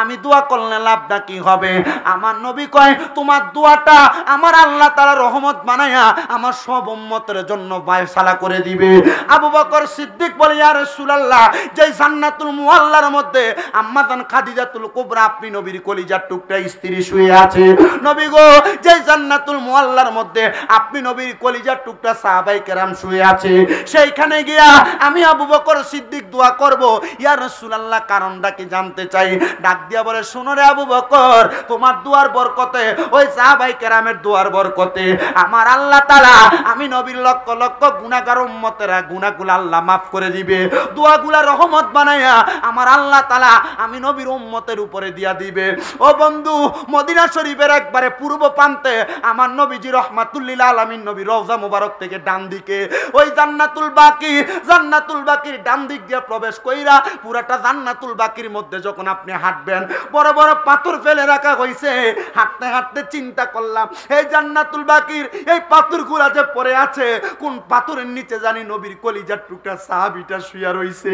আমি দোয়া করলে লাভটা কি হবে? আমার নবী কয়, তোমার দোয়াটা আমার আল্লাহ তাআলা রহমত বানায়া আমার সব উম্মতের জন্য ফয়সালা করে দিবে। আবু বকর সিদ্দিক বলে, ইয়া রাসূলুল্লাহ, যে জান্নাতুল মুআল্লার মধ্যে আম্মা জান খাদিজাতুল কুবরা আপনি নবীর কলিজার টুকরা স্ত্রী শুয়ে আছে, নবী গো যে জান্নাতুল মুআল্লার মধ্যে আপনি নবীর কলিজার টুকরা সাহাবায়ে কেরাম শুয়ে আছে, সেইখানে গিয়া আমি আবু বকর সিদ্দিক দোয়া করব। ইয়া রাসূলুল্লাহ, কারণটা কি জানতে চাই। ডাক দিয়া বলে, শোনো রে আবু বকর, তোমার দুয়ার বরকতে, ওই সাহাবায়ে কেরামের দুয়ার বরকতে আমার আল্লাহ তাআলা আমি নবীর লক্ষ লক্ষ গুনাহগার উম্মতেরা গুনাহগুলো আল্লাহ মাফ করে দিবে। দোয়াগুলা রহমত বানায়া আমার আল্লাহ তাআলা আমি নবীর উম্মতের উপরে দিয়া দিবে। ও বন্ধু, মদিনা শরীফের একবারে পূর্ব প্রান্তে আমার নবীজি রহমাতুল লিল আলামিন নবী রওজা মুবারক থেকে ডান দিকে ওই জান্নাতুল বাকি, জান্নাতুল বাকির ডান দিক দিয়ে প্রবেশ কইরা পুরাটা জান্নাতুল বাকির মধ্যে যখন আপনি হাঁটবেন, বড় বড় পাথর ফেলে রাখা হয়েছে। হাঁটতে হাঁটতে চিন্তা করলাম, এই জান্নাতুল বাকির এই পাথরগুলা যে পড়ে আছে, কোন পাথরের নিচে জানি নবীর কলিজার টুকরা সাহাবীটা শুয়ে রইছে,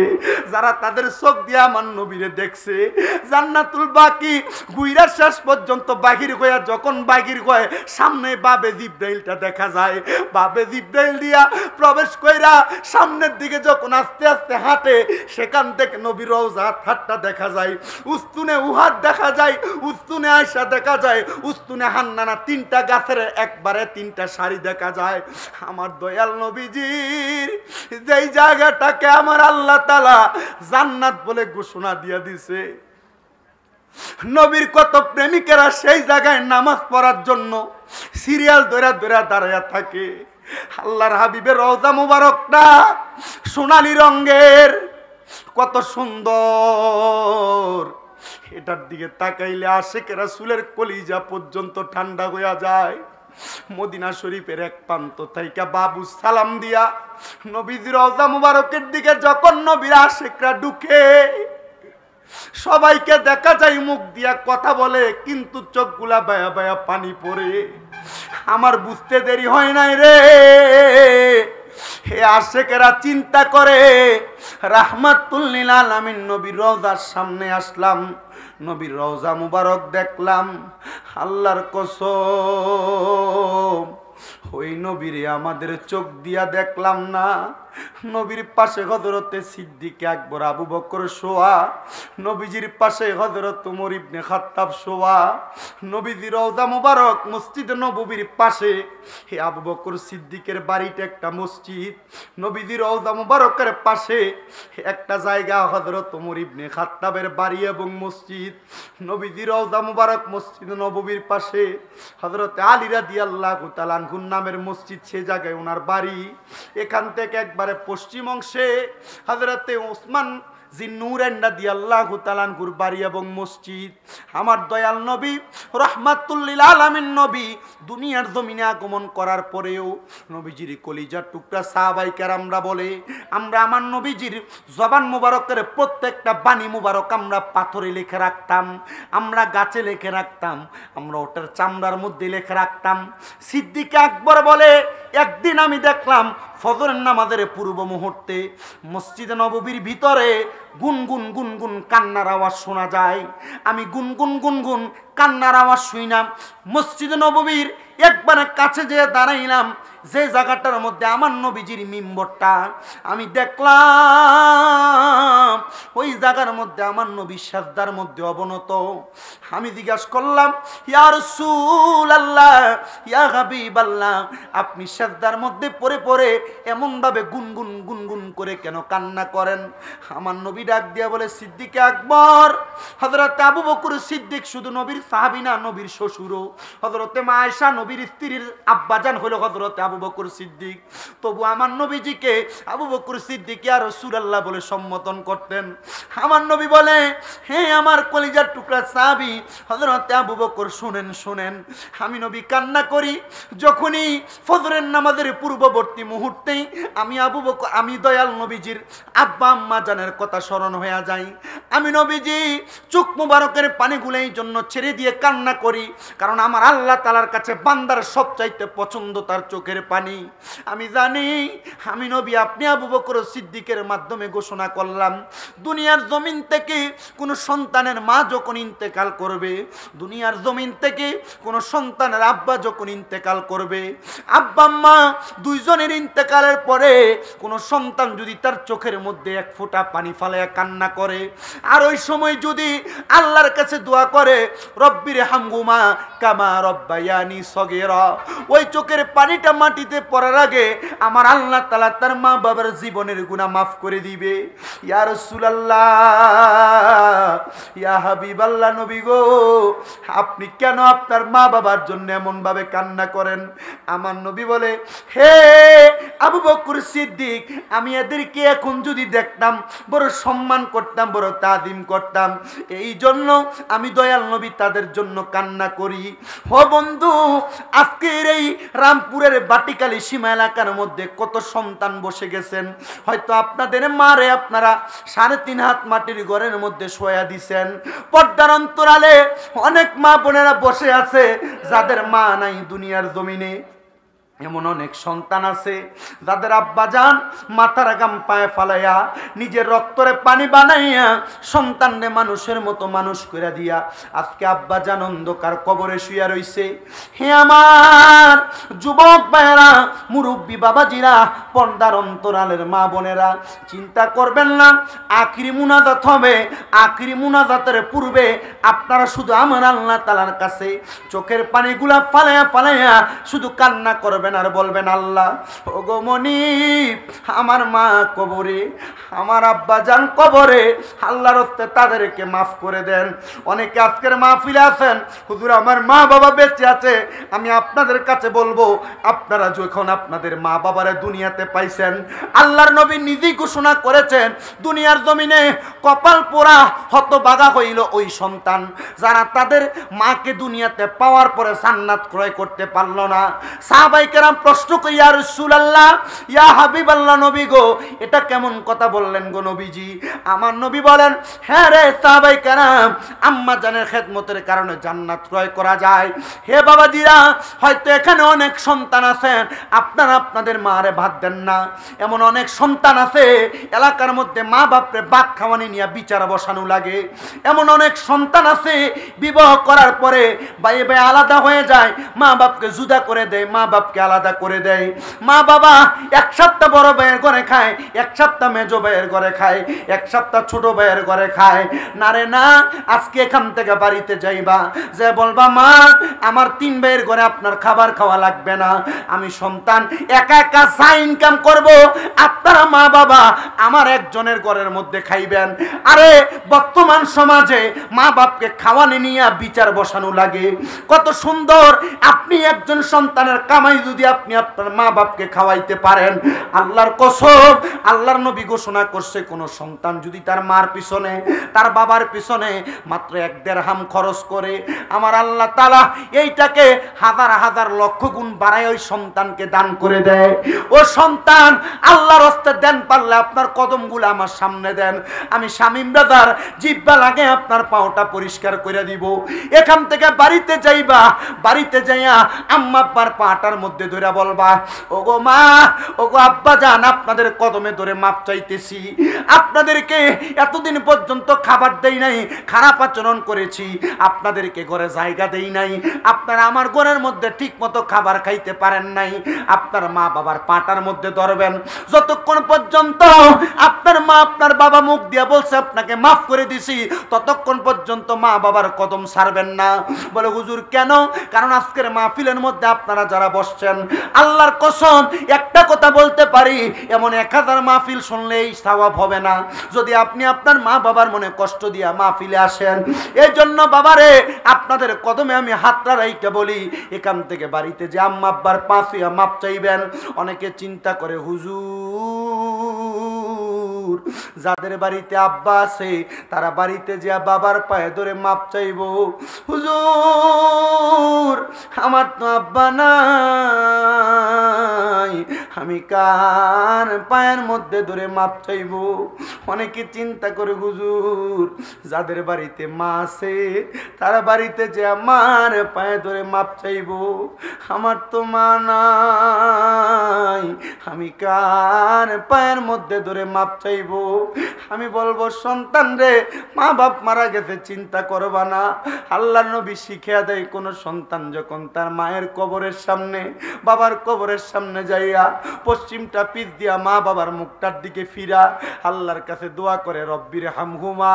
যারা তাদের চোখ দিয়ে আমার নবীরে দেখছে। জান্নাতুল বাকি গুইরা শেষ পর্যন্ত বাহির হইয়া যখন বাহির হয়, সামনে বাবে জিব্রাইলটা দেখা যায়। বাবে জিব্রাইল দিয়া প্রবেশ কইরা সামনের দিকে যখন আস্তে আস্তে হাঁটে, সেখান থেকে নবীর রওজা হাতটা দেখা যায়, উস্তুনে উহাদ দেখা যায়, উস্তুনে আয়সা দেখা যায়, উস্তুনে হান্নানা, তিনটা গাছের একবারে তিনটা শাড়ি দেখা যায়। আমার দয়াল নবীজির যেই জায়গাটাকে আমার আল্লাহ তাআলা জান্নাত বলে ঘোষণা দিয়া দিছে, নবীর কত প্রেমিকেরা সেই জায়গায় নামাজ পড়ার জন্য সিরিয়াল ধরে ধরে দাঁড়ায়া থাকে। আল্লাহর হাবিবের রওজা মুবারকটা সোনালী রঙের, কত সুন্দর, এটার দিকে তাকাইলে আশিকের রাসূলের কলিজা পর্যন্ত ঠান্ডা হইয়া যায়। মদিনা শরীফের এক প্রান্ত থেকে বাবু সালাম দিয়া নবীজির রওজা মুবারকের দিকে যখন নবীর আশিকরা ঢুকে, সবাইকে দেখা যায় মুখ দিয়া কথা বলে, কিন্তু চোখগুলা বায়া বায়া পানি পড়ে। আমার বুঝতে দেরি হয় নাই রে, হে আশিকেরা চিন্তা করে রাহমাতুল লিল আলামিন নবীর রওজার সামনে আসলাম, নবীর রওজা মুবারক দেখলাম। আল্লাহর কসম, ওই নবীরে আমাদের চোখ দিয়া দেখলাম না। নবীর পাশে হযরতে সিদ্দিক আকবর আবু বকর শোয়া, নবীজির পাশে হযরত উমর ইবনে খাত্তাব শোয়া। নবীজির রওজা মুবারক মসজিদ নববীর পাশে, হে আবু বকর সিদ্দিকের বাড়িটা একটা মসজিদ, নবীজির রওজা মুবারকের পাশে একটা জায়গা হযরত উমর ইবনে খাত্তাবের বাড়ি এবং মসজিদ। নবীজির রওজা মুবারক মসজিদ নববীর পাশে হযরত আলী রাদিয়াল্লাহু তাআলা আনহুর নামের মসজিদ, সে জায়গায় ওনার বাড়ি। এখান থেকে একবারে পশ্চিম অংশে হযরতে ওসমান জিন্নুরাইন রাদিয়াল্লাহু তাআলা আনহুর বাড়ি এবং মসজিদ। আমার দয়াল নবী রাহমাতুল লিল আলামিন নবী দুনিয়ার জমিনে আগমন করার পরেও নবীজির কলিজার টুকরা সাহাবায়ে কেরামরা বলে, আমরা আমার নবীজির জবান মুবারকের প্রত্যেকটা বাণী মুবারক আমরা পাথরে লিখে রাখতাম, আমরা গাছে লিখে রাখতাম, আমরা ওটার চামড়ার মধ্যে লিখে রাখতাম। সিদ্দিক আকবর বলে, একদিন আমি দেখলাম ফজরের নামাজের পূর্ব মুহূর্তে মসজিদে নববীর ভিতরে গুনগুন গুনগুন কান্নার আওয়াজ শোনা যায়। আমি গুনগুন গুনগুন কান্নার আওয়াজ শুইলাম। মসজিদে নববীর একবারে কাছে যেয়ে দাঁড়াইলাম, যে জায়গাটার মধ্যে আমার নবীজির মিম্বরটা, আমি দেখলাম ওই জায়গার মধ্যে আমার নবী সাজদার মধ্যে অবনত। আমি জিজ্ঞাসা করলাম, ইয়া রাসূলুল্লাহ, ইয়া হাবিবাল্লাহ, আপনি সাজদার মধ্যে পড়ে পড়ে এমন ভাবে গুনগুন গুনগুন করে কেন কান্না করেন? আমার নবী ডাক দিয়া বলে, সিদ্দিক আকবর, হযরত আবু বকর সিদ্দিক শুধু নবীর সাহাবী না, নবীর শ্বশুরও। হযরতে মা আয়েশা নবীর স্ত্রীর আব্বাজান হলো হযরতে আবু বকর সিদ্দিক। তবু আমার নবীজিকে আবু বকর সিদ্দিক ইয়া রাসূলুল্লাহ বলে সম্বোধন করতেন। আমার নবী বলে, হে আমার কলিজার টুকরা সাহাবী হযরতে আবু বকর, শুনেন শুনেন, আমি নবী কান্না করি যখনই ফজরের নামাজের পূর্ববর্তী মুহূর্ত মুহূর্তেই আমি দয়াল নবীজির আব্বা আম্মা জানের কথা স্মরণ হয়ে যায়। আমি নবীজি চোখ মুবারকের পানিগুলো এই জন্য ছেড়ে দিয়ে কান্না করি, কারণ আমার আল্লাহ তাআলার কাছে বান্দার সবচাইতে পছন্দ তার চোখের পানি। আমি জানি আমি নবী আপনি আবু বকর সিদ্দিকের মাধ্যমে ঘোষণা করলাম, দুনিয়ার জমিন থেকে কোনো সন্তানের মা যখন ইন্তেকাল করবে, দুনিয়ার জমিন থেকে কোনো সন্তানের আব্বা যখন ইন্তেকাল করবে, আব্বা আম্মা দুইজনের ইন্তেকালের পরে কোনো সন্তান যদি তার চোখের মধ্যে এক ফোঁটা পানি ফালায়া কান্না করে, আর ওই সময় যদি আল্লাহর কাছে দোয়া করে রব্বির হামহুমা কামা রব্বায়ানি সগীরা, ওই চোখের পানিটা মাটিতে পড়ার আগে আমার আল্লাহ তাআলা তার মা বাবার জীবনের গুনাহ মাফ করে দিবে। ইয়া রাসূলুল্লাহ, ইয়া হাবিবাল্লাহ, নবী গো আপনি কেন আপনার মা বাবার জন্য এমন ভাবে কান্না করেন? আমার নবী বলে, হে আবু বকর সিদ্দিক, আমি এদেরকে এখন যদি দেখতাম বড় সম্মান করতাম, বড় তাজিম করতাম, এই জন্য আমি দয়াল নবী তাদের জন্য কান্না করি। ও বন্ধু, আজকের এই রামপুরের বাটিকালী সীমা এলাকার মধ্যে কত সন্তান বসে গেছেন, হয়তো আপনাদের মারে আপনারা 3.5 হাত মাটির ঘরের মধ্যে শোয়া দিছেন। পর্দার অন্তরালে অনেক মা বোনেরা বসে আছে যাদের মা নাই দুনিয়ার জমিনে। এমন অনেক সন্তান আছে যাদের আব্বা জান মাথার গাম পায়ে ফালাইয়া নিজের রক্তরে পানি বানাইয়া সন্তানরে মানুষের মতো মানুষ করে দিয়া আজকে আব্বা জান অন্ধকার কবরে শুয়ে রইছে। হে আমার যুবক ভাইয়েরা, মুরব্বী বাবাজিরা, পর্দার অন্তরালের মা বোনেরা, চিন্তা করবেন না, আখিরি মুনাজাত হবে। আখিরি মুনাজাতের পূর্বে আপনারা শুধু আমার আল্লাহ তাআলার কাছে চোখের পানিগুলা ফালাইয়া ফালাইয়া শুধু কান্না করবেন আর বলবেন, আল্লাহ ওগো মনিব, আমার মা কবরে, আমার আব্বা জান কবরে, আল্লাহর হস্তে তাদেরকে মাফ করে দেন। অনেকে আজকের মাহফিলে আছেন, হুজুর আমার মা বাবা বেঁচে আছে। আমি আপনাদের কাছে বলবো, আপনারা যখন আপনাদের মা বাবারে দুনিয়াতে পাইছেন, আল্লাহর নবী নিজেই ঘোষণা করেছেন, দুনিয়ার জমিনে কপাল পোড়া হতভাগা হইল ওই সন্তান যারা তাদের মাকে দুনিয়াতে পাওয়ার পরে জান্নাত ক্রয় করতে পারল না। সাহাবায়ে কেরাম প্রশ্ন করি, ইয়া রাসূলুল্লাহ, ইয়া হাবিবাল্লাহ, নবী গো এটা কেমন কথা বললেন গো নবীজি? আমার নবী বলেন, হ্যাঁ রে সাহাবায়ে কেরাম, আম্মা জানের খেদমতের কারণে জান্নাত ক্রয় করা যায়। হে বাবাজিরা, হয়তো এখানে অনেক সন্তান আছেন আপনারা আপনাদের মারে ভাত দেন না। এমন অনেক সন্তান আছে এলাকার মধ্যে মা বাপরে ভাত খাওয়ানি নিয়ে বিচার বসানো লাগে। এমন অনেক সন্তান আছে বিবাহ করার পরে ভাই ভাই আলাদা হয়ে যায়, মা বাপকে জুদা করে দেয়, মা বাপকে আলাদা করে দেয়। মা বাবা এক সপ্তাহ বড় ভাইয়ের ঘরে খায়, এক সপ্তাহ মেজো ভাইয়ের ঘরে খায়, এক সপ্তাহ ছোট ভাইয়ের ঘরে খায়। না রে না, আজকে এখান থেকে বাড়িতে যাইবা, যে বলবা মা আমার 3 ভাইয়ের ঘরে আপনার খাবার খাওয়া লাগবে না, আমি সন্তান একা একা যা ইনকাম করব আপনারা মা বাবা আমার একজনের ঘরের মধ্যে খাইবেন। আরে বর্তমান সমাজে মা বাপকে খাওয়ানি নিয়ে বিচার বসানো লাগে। কত সুন্দর, আপনি একজন সন্তানের কামাই যদি আপনি আপনার মা বাপকে খাওয়াইতে পারেন, আল্লাহর কসম, আল্লাহর নবী ঘোষণা করছে, কোন সন্তান যদি তার মার পিছনে তার বাবার পিছনে মাত্র 1 দিরহাম খরচ করে, আমার আল্লাহ তাআলা এইটাকে হাজার হাজার লক্ষ গুণ বাড়ায় ওই সন্তানকে দান করে দেয়। ও সন্তান, আল্লাহর হস্তে দেন, পারলে আপনার কদমগুলো আমার সামনে দেন, আমি শামীম ব্রাদার জিব্বা লাগে আপনার পাওটা পরিষ্কার করে দিব। এখান থেকে বাড়িতে যাইবা, বাড়িতে যাইয়া আম্মা আব্বার পাটার মধ্যে ধরে বলবা, ওগো মা, ওগো আব্বা জান, আপনাদের কদমে ধরে মাপ চাইতেছি, আপনাদেরকে এতদিন পর্যন্ত খাবার দেই নাই, খারাপ আচরণ করেছি, আপনাদেরকে ঘরে জায়গা দেই নাই, আপনারা আমার ঘরের মধ্যে ঠিক মতো খাবার খাইতে পারেন নাই। আপনার মা বাবার পাটার মধ্যে ধরবেন, যতক্ষণ পর্যন্ত আপনার মা আপনার বাবা মুখ দিয়ে বলছে আপনাকে মাফ করে দিছি, ততক্ষণ পর্যন্ত মা বাবার কদম ছাড়বেন না। বলে হুজুর কেন? কারণ আজকের মাহফিলের মধ্যে আপনারা যারা বসছেন, আল্লাহর কসম একটা কথা বলতে পারি, এমন 1000 মাহফিল শুনলেই সওয়াব হবে না যদি আপনি আপনার মা বাবার মনে কষ্ট দিয়া মাহফিলে আসেন। এই জন্য বাবারে, আপনাদের কদমে আমি হাতটা রাইখা বলি, এখান থেকে বাড়িতে যে আম্মা আব্বার পাঁচিয়া মাপ চাইবেন। অনেকে চিন্তা করে, হুজুর হুজুর যাদের বাড়িতে আব্বা আছে তারা বাড়িতে যা বাবার পায়ে ধরে মাপ চাইবো। হুজুর আমার তো আব্বা নাই, আমি কার পায়ের মধ্যে ধরে মাপ চাইবো? অনেকে চিন্তা করে হুজুর যাদের বাড়িতে মা আছে তারা বাড়িতে যে আমার পায়ে ধরে মাপ চাইবো। আমার তো মা নাই, আমি কার পায়ের মধ্যে ধরে মাপ চাইবো? আমি বলবো সন্তান রে, মা বাপ মারা গেছে চিন্তা করবা না। আল্লাহর নবী শিখিয়া দেয় কোন সন্তান যখন তার মায়ের কবরের সামনে বাবার কবরের সামনে যাইয়া পশ্চিমটা পিঠ দিয়া মা বাবার মুখটার দিকে ফিরা আল্লাহর কাছে দোয়া করে রব্বির হামহুমা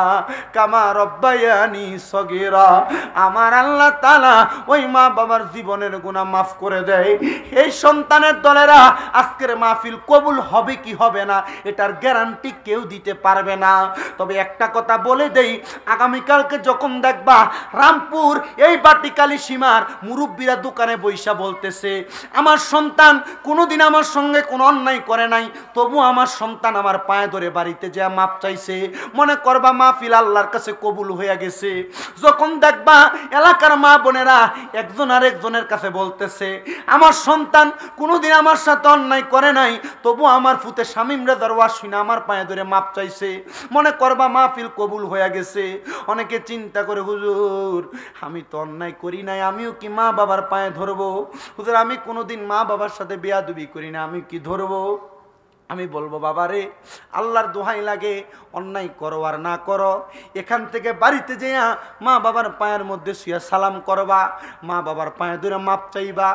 কামা রব্বায়ানি সগীরা। আমার আল্লাহ তাআলা ওই মা বাবার জীবনের গুনাহ মাফ করে দেয়। এই সন্তানের দলেরা আজকের মাহফিল কবুল হবে কি হবে না এটার গ্যারান্টি কেউ দিতে পারবে না। তবে একটা কথা বলে দেই, আগামীকালকে যখন দেখবা রামপুর এই বাটিকালি সীমার মুরব্বীরা দোকানে বৈশা বলতেছে আমার সন্তান কোনোদিন আমার সঙ্গে কোনো অন্যায় করে নাই, তবু আমার সন্তান আমার পায়ে ধরে বাড়িতে যা মাপ চাইছে, মনে করবা মাহফিল আল্লাহর কাছে কবুল হয়ে গেছে। যখন দেখবা এলাকার মা বোনেরা একজন আর একজনের কাছে বলতেছে আমার সন্তান কোনোদিন আমার সাথে অন্যায় করে নাই, তবু আমার ফুতে শামীম রেজার ওয়াজ শুনে আমার পায়ে ধরে মাপ চাইছে, মনে করবা মাহফিল কবুল হয়ে গেছে। অনেকে চিন্তা করে হুজুর আমি তো অন্যায় করি নাই, আমিও কি মা বাবার পায়ে ধরবো? হুজুর আমি কোনোদিন মা বাবার সাথে বেয়াদবি করি না, আমি কি ধরবো? আমি বলবো বাবারে আল্লাহর দোহাই লাগে অন্যায় করো আর না করো, এখান থেকে বাড়িতে যেয়া মা বাবার পায়ের মধ্যে শুয়ে সালাম করবা, মা বাবার পায়ে ধরে মাপ চাইবা।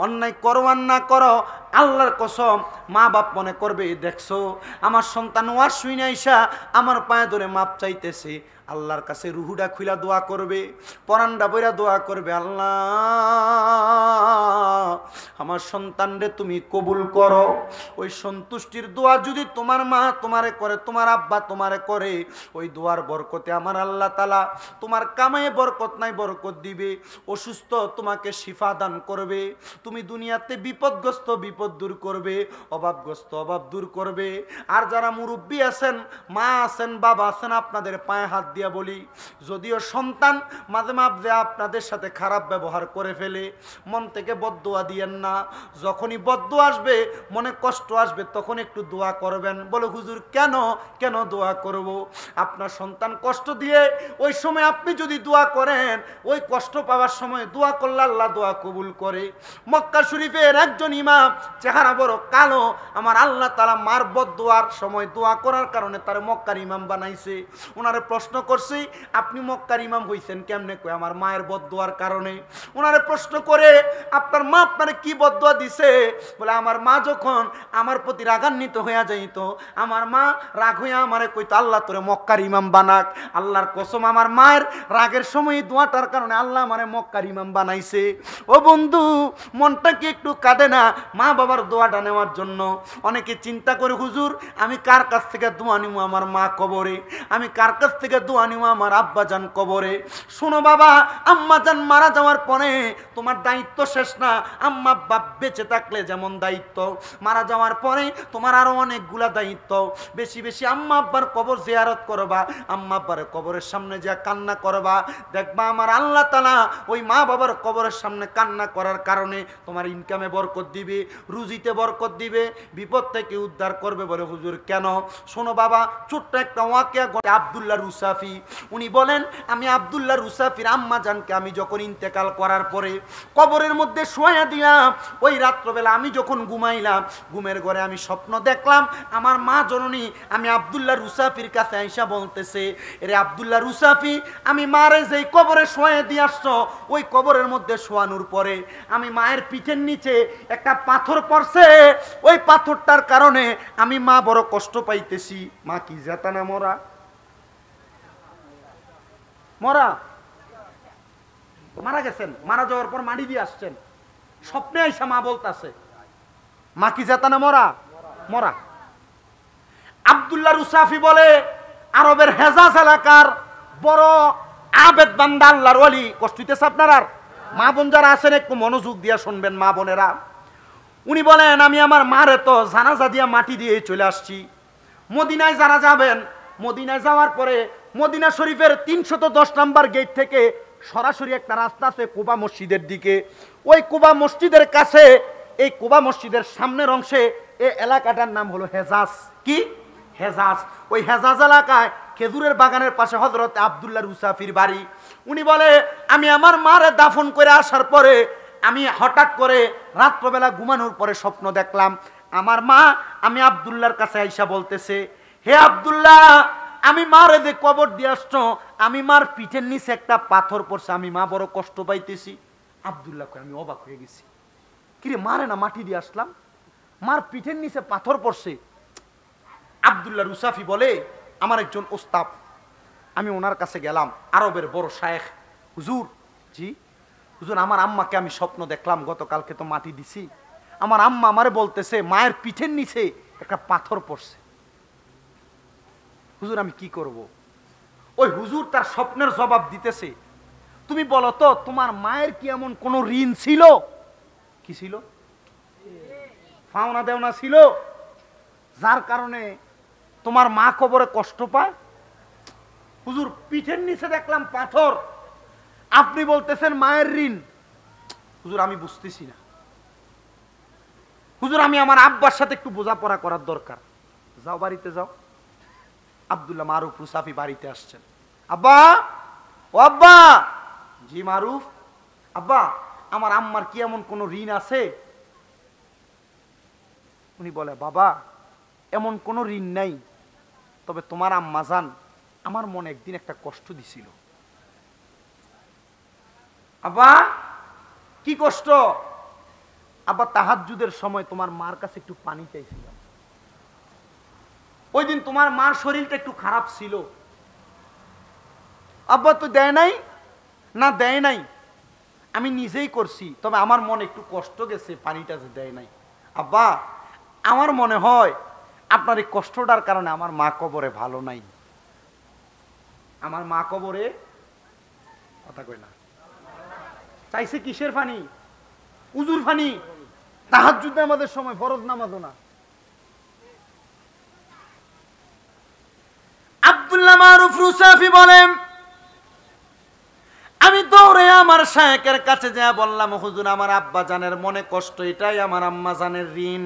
অন্যায় করো আর না করো আল্লাহর কসম মা বাপ মনে করবে দেখছো আমার সন্তান ওয়াজ শুনে আইসা আমার পায়ে ধরে মাপ চাইতেছে, আল্লাহর কাছে রুহুডা খুইলা দোয়া করবে, পরান্ডা বইরা দোয়া করবে আল্লাহ আমার সন্তানরে তুমি কবুল করো। ওই সন্তুষ্টির দোয়া যদি তোমার মা তোমারে করে, তোমার আব্বা তোমারে করে, ওই দোয়ার বরকতে আমার আল্লাহ তাআলা তোমার কামায়ে বরকত নাই বরকত দিবে, অসুস্থ তোমাকে শিফা দান করবে, তুমি দুনিয়াতে বিপদগ্রস্ত বিপদ দূর করবে, অভাবগ্রস্ত অভাব দূর করবে। আর যারা মুরব্বী আছেন মা আছেন বাবা আছেন আপনাদের পায়ে হাত দিয়া বলি, যদিও সন্তান মাঝে মাঝে আপনাদের সাথে খারাপ ব্যবহার করে ফেলে মন থেকে বদদোয়া দিয়েন না, যখনই বদদোয়া আসবে মনে কষ্ট আসবে তখন একটু দোয়া করবেন। বলে হুজুর কেন কেন দোয়া করব? আপনার সন্তান কষ্ট দিয়ে ওই সময় আপনি যদি দোয়া করেন ওই কষ্ট পাওয়ার সময় দোয়া করলে আল্লাহ দোয়া কবুল করে। মক্কা শরীফের একজন ইমাম চেহারা বড় কালো, আমার আল্লাহ তাআলা মার বদদোয়ার সময় দোয়া করার কারণে তার মক্কার ইমাম বানাইছে। ওনারে প্রশ্ন করছি আপনি মক্কার ইমাম হইছেন কেমনে? কই আমার মায়ের বদদোয়ার কারণে। ওনারে প্রশ্ন করে আপনার মা আপনারে কি বদদোয়া দিছে? বলে আমার মা যখন আমার প্রতি রাগান্বিত হইয়া যাইত আমার মা রাগ হইয়া আমারে কইতো আল্লাহ তোরে মক্কার ইমাম বানাক। আল্লাহর কসম আমার মায়ের রাগের সময় দোয়াটার কারণে আল্লাহ আমারে মক্কার ইমাম বানাইছে। ও বন্ধু মনটা কি একটু কাঁদে না মা বাবার দোয়াটা নেওয়ার জন্য? অনেকে চিন্তা করে হুজুর আমি কার কাছ থেকে দোয়া নিব আমার মা কবরে, আমি কার কাছ থেকে দোয়া নিব আমার আব্বা জান কবরে। শোনো বাবা আম্মা জান মারা যাওয়ার পরে তোমার দায়িত্ব শেষ না। আম্মা বাপ বেঁচে থাকলে যেমন দায়িত্ব, মারা যাওয়ার পরে তোমার আরো অনেকগুলা দায়িত্ব। বেশি বেশি আম্মা আব্বার কবর জিয়ারত করবা, আম্মা আব্বার কবরের সামনে যা কান্না করবা, দেখবা আমার আল্লাহ তাআলা ওই মা বাবার কবরের সামনে কান্না করার কারণে তোমার ইনকামে বরকত দিবে, রুজিতে বরকত দিবে, বিপদ থেকে উদ্ধার করবে। বলে হুজুর কেন? শোনো বাবা ছোট্ট একটা ওয়াকিয়া ঘটে। আব্দুল্লাহ রুসাফি উনি বলেন আমি আব্দুল্লাহ রুসাফির আম্মা জানকে আমি যখন ইন্তেকাল করার পরে কবরের মধ্যে শোয়া দিলাম, ওই রাত্রবেলা আমি যখন ঘুমাইলাম ঘুমের ঘরে আমি স্বপ্ন দেখলাম আমার মা জননী আমি আব্দুল্লাহ রুসাফির কাছে আইসা বলতেছে এরে আব্দুল্লাহ রুসাফি আমি মারে যেই কবরে শোয়া দিয়ে আসছো ওই কবরের মধ্যে শোয়ানোর পরে আমি মায়ের পিঠের নিচে একটা পাথর পড়ছে, ওই পাথরটার কারণে আমি মা বড় কষ্ট পাইতেছি। মা কি জাতানা মরা মরা মারা গেছেন, মারা যাওয়ার পর মাটি দিয়ে আসছেন, স্বপ্নে আইসা মা বলতাছে মা কি জাতানা মরা মরা। আব্দুল্লাহ রুসাফি বলে আরবের হেজাজ এলাকার বড় আবেদ বান্দা আল্লাহর ওলি। কষ্ট হইতেছে আপনার? আর মা বোন যারা আছেন একটু মনোযোগ দিয়া শুনবেন মা বোনেরা। উনি বলেন আমি আমার মারে তো জানাজা দিয়া মাটি দিয়ে চলে আসছি, মদিনায় যারা যাবেন, মদিনায় যাওয়ার পরে মদিনা শরীফের 310 নম্বর গেট থেকে সরাসরি একটা রাস্তা আছে কুবা মসজিদের দিকে। ওই কুবা মসজিদের কাছে, এই কুবা মসজিদের সামনের অংশে এই এলাকাটার নাম হলো হেজাজ। কি? হেজাজ। ওই হেজাজ এলাকায় খেজুরের বাগানের পাশে হযরত আব্দুল্লাহ রুসাফির বাড়ি। উনি বলে, আমি আমার মারে দাফন করে আসার পরে আমি হঠাৎ করে রাত্রবেলা ঘুমানোর পরে স্বপ্ন দেখলাম আমার মা আমি আব্দুল্লাহর কাছে আইসা বলতেছে, হে আব্দুল্লাহ, আমি মারে যে কবর দিয়ে আসছো, আমি মার পিঠের নিচে একটা পাথর পড়ছে, আমি মা বড় কষ্ট পাইতেছি। আব্দুল্লাহ কয়, আমি অবাক হয়ে গেছি, কিরে মারে না মাটি দিয়ে আসলাম, মার পিঠের নিচে পাথর পড়ছে। আব্দুল্লাহ রুসাফি বলে, আমার একজন ওস্তাদ, আমি ওনার কাছে গেলাম, আরবের বড় শায়েখ। হুজুর, জি হুজুর, আমার আম্মাকে আমি স্বপ্ন দেখলাম, গতকালকে তো মাটি দিছি, আমার আম্মা আমারে বলতেছে মায়ের পিঠের নিচে একটা পাথর পড়ছে, হুজুর আমি কি করব? ওই হুজুর তার স্বপ্নের জবাব দিতেছে, তুমি বলো তো তোমার মায়ের কি এমন কোন ঋণ ছিল? কি ছিল? পাওনা দেওনা ছিল যার কারণে তোমার মা কবরে কষ্ট পায়? হুজুর পিঠের নিচে দেখলাম পাথর, আপনি বলতেছেন মায়ের ঋণ। হুজুর আমি বুঝতেছি না, হুজুর আমি আমার আব্বার সাথে একটু বোঝাপড়া করার দরকার। যাও বাড়িতে যাও। আব্দুল্লাহ মারুফ রুসাফি বাড়িতে আসছেন। আব্বা, ও আব্বা। জি মারুফ। আব্বা, আমার আম্মার কি এমন কোন ঋণ আছে? উনি বলে, বাবা এমন কোন ঋণ নাই, তবে তোমার আম্মা জান আমার মনে একদিন একটা কষ্ট দিছিল। আব্বা কি কষ্ট? আব্বা তাহাজ্জুদের সময় তোমার মার কাছে একটু পানি চাইছিলাম, ওই দিন তোমার মার শরীরটা একটু খারাপ ছিল। আব্বা তো দেয় নাই? না দেয় নাই, আমি নিজেই করছি, তবে আমার মনে একটু কষ্ট গেছে, পানিটা যে দেয় নাই। আব্বা আমার মনে হয় আপনার এই কষ্টটার কারণে আমার মা কবরে ভালো নাই। আমার মা কবরে, কথা কই না, চাইছে কিসের পানি? উজুর পানি। তাহাজ্জুদ নামাজের সময়, ফরজ নামাজও না। আব্দুল্লাহ মারুফ রুসাফি বলেন, আমি দৌড়ে আমার শায়েখের কাছে যা বললাম, হুজুর আমার আব্বা জানের মনে কষ্ট, এটাই আমার আম্মা জানের ঋণ।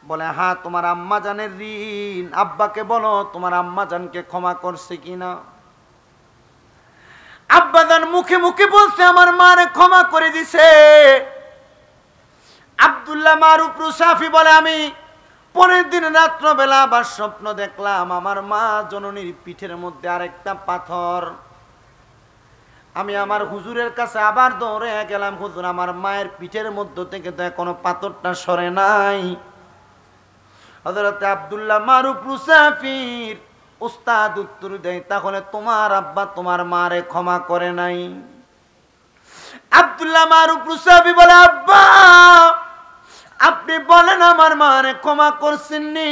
বলে, হ্যাঁ তোমার আম্মা জানের ঋণ, আব্বাকে বলো তোমার আম্মা জানকে ক্ষমা করছে কিনা। আব্বা জান মুখে মুখে বলছে আমার মারে ক্ষমা করে দিছে। আব্দুল্লাহ মারুফ রুসাফি বলে, আমি পরের দিন রাত্রবেলা আবার স্বপ্ন দেখলাম আমার মা জননীর পিঠের মধ্যে আরেকটা পাথর। আমি আমার হুজুরের কাছে আবার দৌড়ে গেলাম, হুজুর আমার মায়ের পিঠের মধ্য থেকে তো এখনো পাথরটা সরে নাই। হযরত আব্দুল্লাহ মারুফ রুসাফির উস্তাদ উত্তর দেয়, তাহলে তোমার আব্বা তোমার মারে ক্ষমা করে নাই? আব্দুল্লাহ মারুফ রুসাফি বলে, আব্বা আপনি বলেন আমার মারে ক্ষমা করছেননি?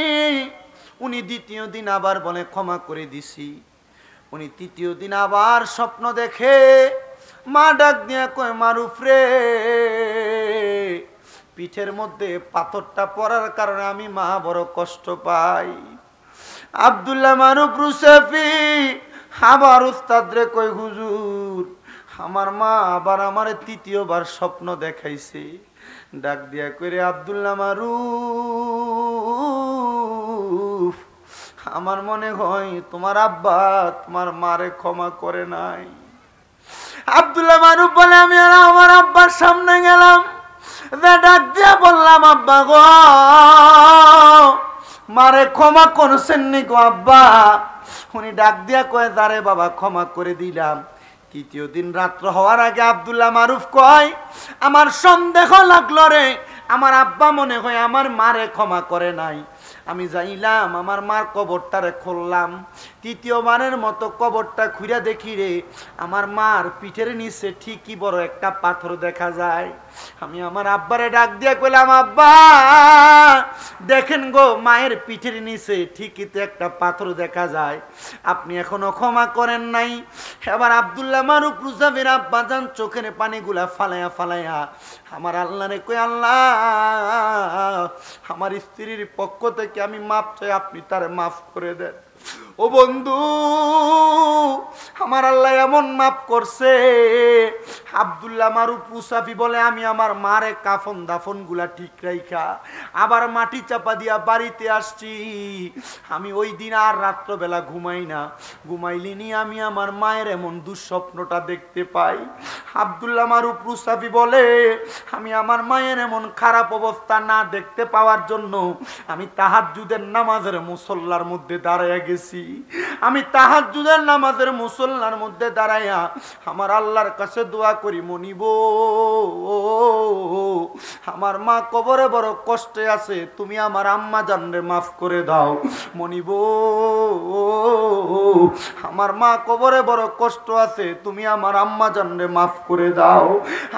উনি দ্বিতীয় দিন আবার বলে ক্ষমা করে দিছি। উনি তৃতীয় দিন আবার স্বপ্ন দেখে, মা ডাক দিয়া কয়, মারুফ রে, পিঠের মধ্যে পাথরটা পড়ার কারণে আমি মা বড় কষ্ট পাই। আব্দুল্লাহ মারুফ রুসাফি আবার উস্তাদ রে কয়, হুজুর আমার মা আবার আমার তৃতীয়বার স্বপ্ন দেখাইছে। ডাক দিয়া কইরে, আব্দুল্লাহ মারুফ আমার মনে হয় তোমার আব্বা তোমার মারে ক্ষমা করে নাই। আব্দুল্লাহ মারুফ বলে, আমি আর আমার আব্বার সামনে গেলাম, ডাক দিয়া বললাম, আব্বা গো মারে ক্ষমা করছেন নি গো আব্বা? উনি ডাক দিয়া কয়, দারে বাবা ক্ষমা করে দিলাম। তৃতীয় দিন রাত্র হওয়ার আগে আব্দুল্লাহ মারুফ কয়, আমার সন্দেহ লাগলো রে, আমার আব্বা মনে হয় আমার মারে ক্ষমা করে নাই। আমি যাইলাম আমার মার কবরটারে খুললাম, তৃতীয়বারের মতো কবরটা খুঁড়ে দেখি রে, আমার মার পিঠের নিচে ঠিকই বড় একটা পাথর দেখা যায়। আমি আমার আব্বারে ডাক দিয়া কইলাম, আব্বা দেখেন গো মায়ের পিঠের নিচে ঠিকই তো একটা পাথর দেখা যায়, আপনি এখনো ক্ষমা করেন নাই। এবার আব্দুল্লাহ মারুফ রুসাফির আব্বা জান চোখের পানিগুলা ফালাইয়া ফালাইয়া আমার আল্লাহরে কই, আল্লাহ আমার স্ত্রীর পক্ষ থেকে থেকে আমি মাপ চাই, আপনি তারে মাফ করে দেন। ও বন্ধু, আমার আল্লাহ এমন মাফ করছে। আব্দুল্লাহ মারুফ মুসাফি বলে, আমি আমার মারে কাফন দাফন গুলা ঠিক রাইখা আবার মাটি চাপা দিয়া বাড়িতে আসছি। আমি ওই দিন আর রাত্রবেলা ঘুমাই না, ঘুমাইলিনি আমি আমার মায়ের এমন দুঃস্বপ্নটা দেখতে পাই। আব্দুল্লাহ মারুফ মুসাফি বলে, আমি আমার মায়ের এমন খারাপ অবস্থা না দেখতে পাওয়ার জন্য আমি তাহাজ্জুদের নামাজের মুসল্লার মধ্যে দাঁড়াইয়া গেছি। আমি তাহাজ্জুদের নামাজের মুসল্লার মধ্যে দাঁড়াইয়া আমার আল্লাহর কাছে দোয়া করি, মনিব আমার মা কবরে বড় কষ্টে আছে, তুমি আমার আম্মা জানরে মাফ করে দাও। মনিব আমার মা কবরে বড় কষ্ট আছে, তুমি আমার আম্মা জানরে মাফ করে দাও।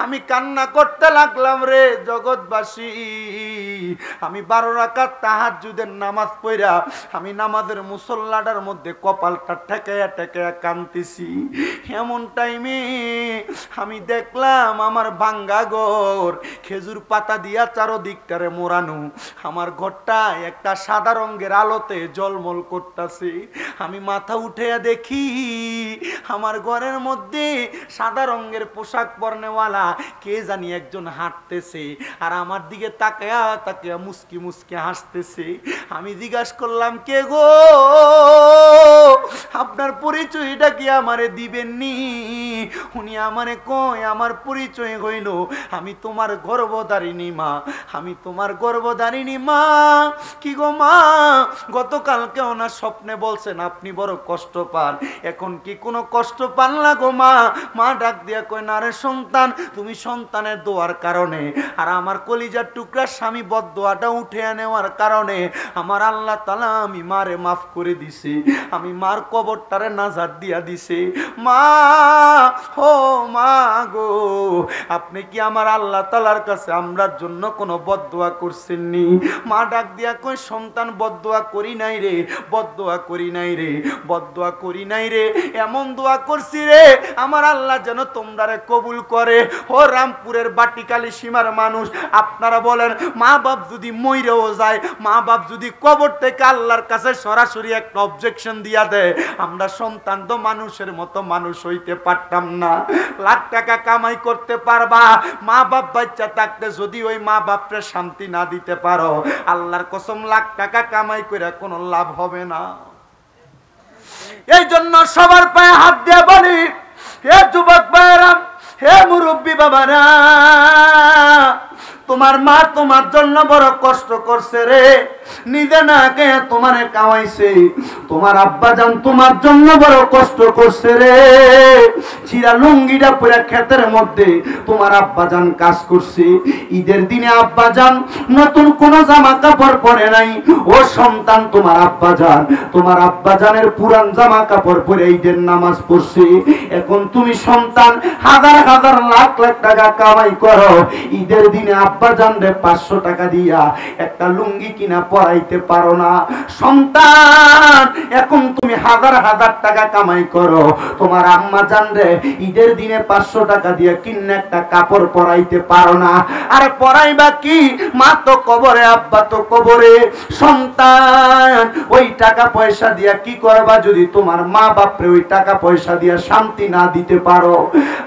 আমি কান্না করতে লাগলাম, রে জগৎবাসী, আমি 12 রাকাত তাহাজ্জুদের নামাজ পড়া আমি নামাজের মুসল্লাটার মধ্যে কপালটা ঠেকায়া ঠেকায়া কাঁদতেছি। এমন টাইমে আমি দেখলাম আমার ভাঙ্গা ঘর খেজুর পাতা দিয়া চারদিকটারে মোড়ানো, আমার ঘরটা একটা সাদা রঙের আলোতে জলমল করতেছে। আমি মাথা উঠে দেখি আমার ঘরের মধ্যে সাদা রঙের পোশাক পরনেওয়ালা কে জানি একজন হাঁটতেছে, আর আমার দিকে তাকায়া তাকায়া মুস্কি মুস্কি হাসতেছে। আমি জিজ্ঞাসা করলাম, কে গো, আপনার পরিচয়টা কি আমারে দিবেননি? উনি আমারে কয়, আমার পরিচয় হইল, আমি তোমার গর্ভধারিণী মা, আমি তোমার গর্ভধারিণী মা। কি গো মা, গতকালকে ওনার স্বপ্নে বলছেন আপনি বড় কষ্ট পান, এখন কি কোনো কষ্ট পান না গো মা? মা ডাক দিয়া কয়, না রে সন্তান, তুমি সন্তানের দোয়ার কারণে আর আমার কলিজার টুকরা স্বামী বদদোয়াটা উঠে নেওয়ার কারণে আমার আল্লাহ তাআলা আমি মারে মাফ করে দিছি, আমি মার কবরটারে নাজাত দিয়া দিছি। মা, ও মা গো, আপনি কি আমার আল্লাহ তাআলার কাছে আমরার জন্য কোনো বদদোয়া করছেননি? মা ডাক দিয়া কই, সন্তান বদদোয়া করি নাই রে, বদদোয়া করি নাই রে, বদদোয়া করি নাই রে, এমন দোয়া করছি রে আমার আল্লাহ যেন তোমরারে কবুল করে। ও রামপুরের বাটিকালি সীমার মানুষ, আপনারা বলেন, মা বাপ যদি মইরেও যায়, মা বাপ যদি কবর থেকে আল্লাহর কাছে সরাসরি একটা অবজেকশন দিয়া দেয়, আমরা সন্তান তো মানুষের মতো মানুষ হইতে পারতাম না। লাখ টাকা কামাই করতে পারবা, মা বাপ বাচ্চা থাকতে যদি ওই মা বাপরে শান্তি না দিতে পারো, আল্লাহর কসম লাখ টাকা কামাই করে কোনো লাভ হবে না। এই জন্য সবার পায়ে হাত দিয়ে বলি, হে যুবক ভাইরা, হে মুরব্বী বাবারা, তোমার মা তোমার জন্য বড় কষ্ট করছে রে, নিজে না খেয়ে তোমারে খাওয়াইছে। তোমার আব্বা জান তোমার জন্য বড় কষ্ট করছে রে, চিরা লুঙ্গিটা পুরা ক্ষেতের মধ্যে তোমার আব্বা জান কাজ করছে। ঈদের দিনে আব্বা জান নতুন কোন জামা কাপড় পরে নাই। ও সন্তান, তোমার আব্বা জানের পুরান জামা কাপড় পরে ঈদের নামাজ পড়ছে। এখন তুমি সন্তান হাজার হাজার লাখ লাখ টাকা কামাই করো, ঈদের দিনে আব্বা জান রে 500 টাকা দিয়া একটা লুঙ্গি কিনা পরাইতে পারো না। সন্তান, এখন তুমি হাজার হাজার টাকা কামাই করো, তোমার আম্মা জান রে ঈদের দিনে 500 টাকা দিয়ে কিনে একটা কাপড় পরাইতে পারো না। আরে পরাইবা কি, মা তো কবরে, আব্বা তো কবরে। সন্তান, ওই টাকা পয়সা দিয়া কি করবা যদি তোমার মা বাপরে ওই টাকা পয়সা দিয়া শান্তি না দিতে পারো?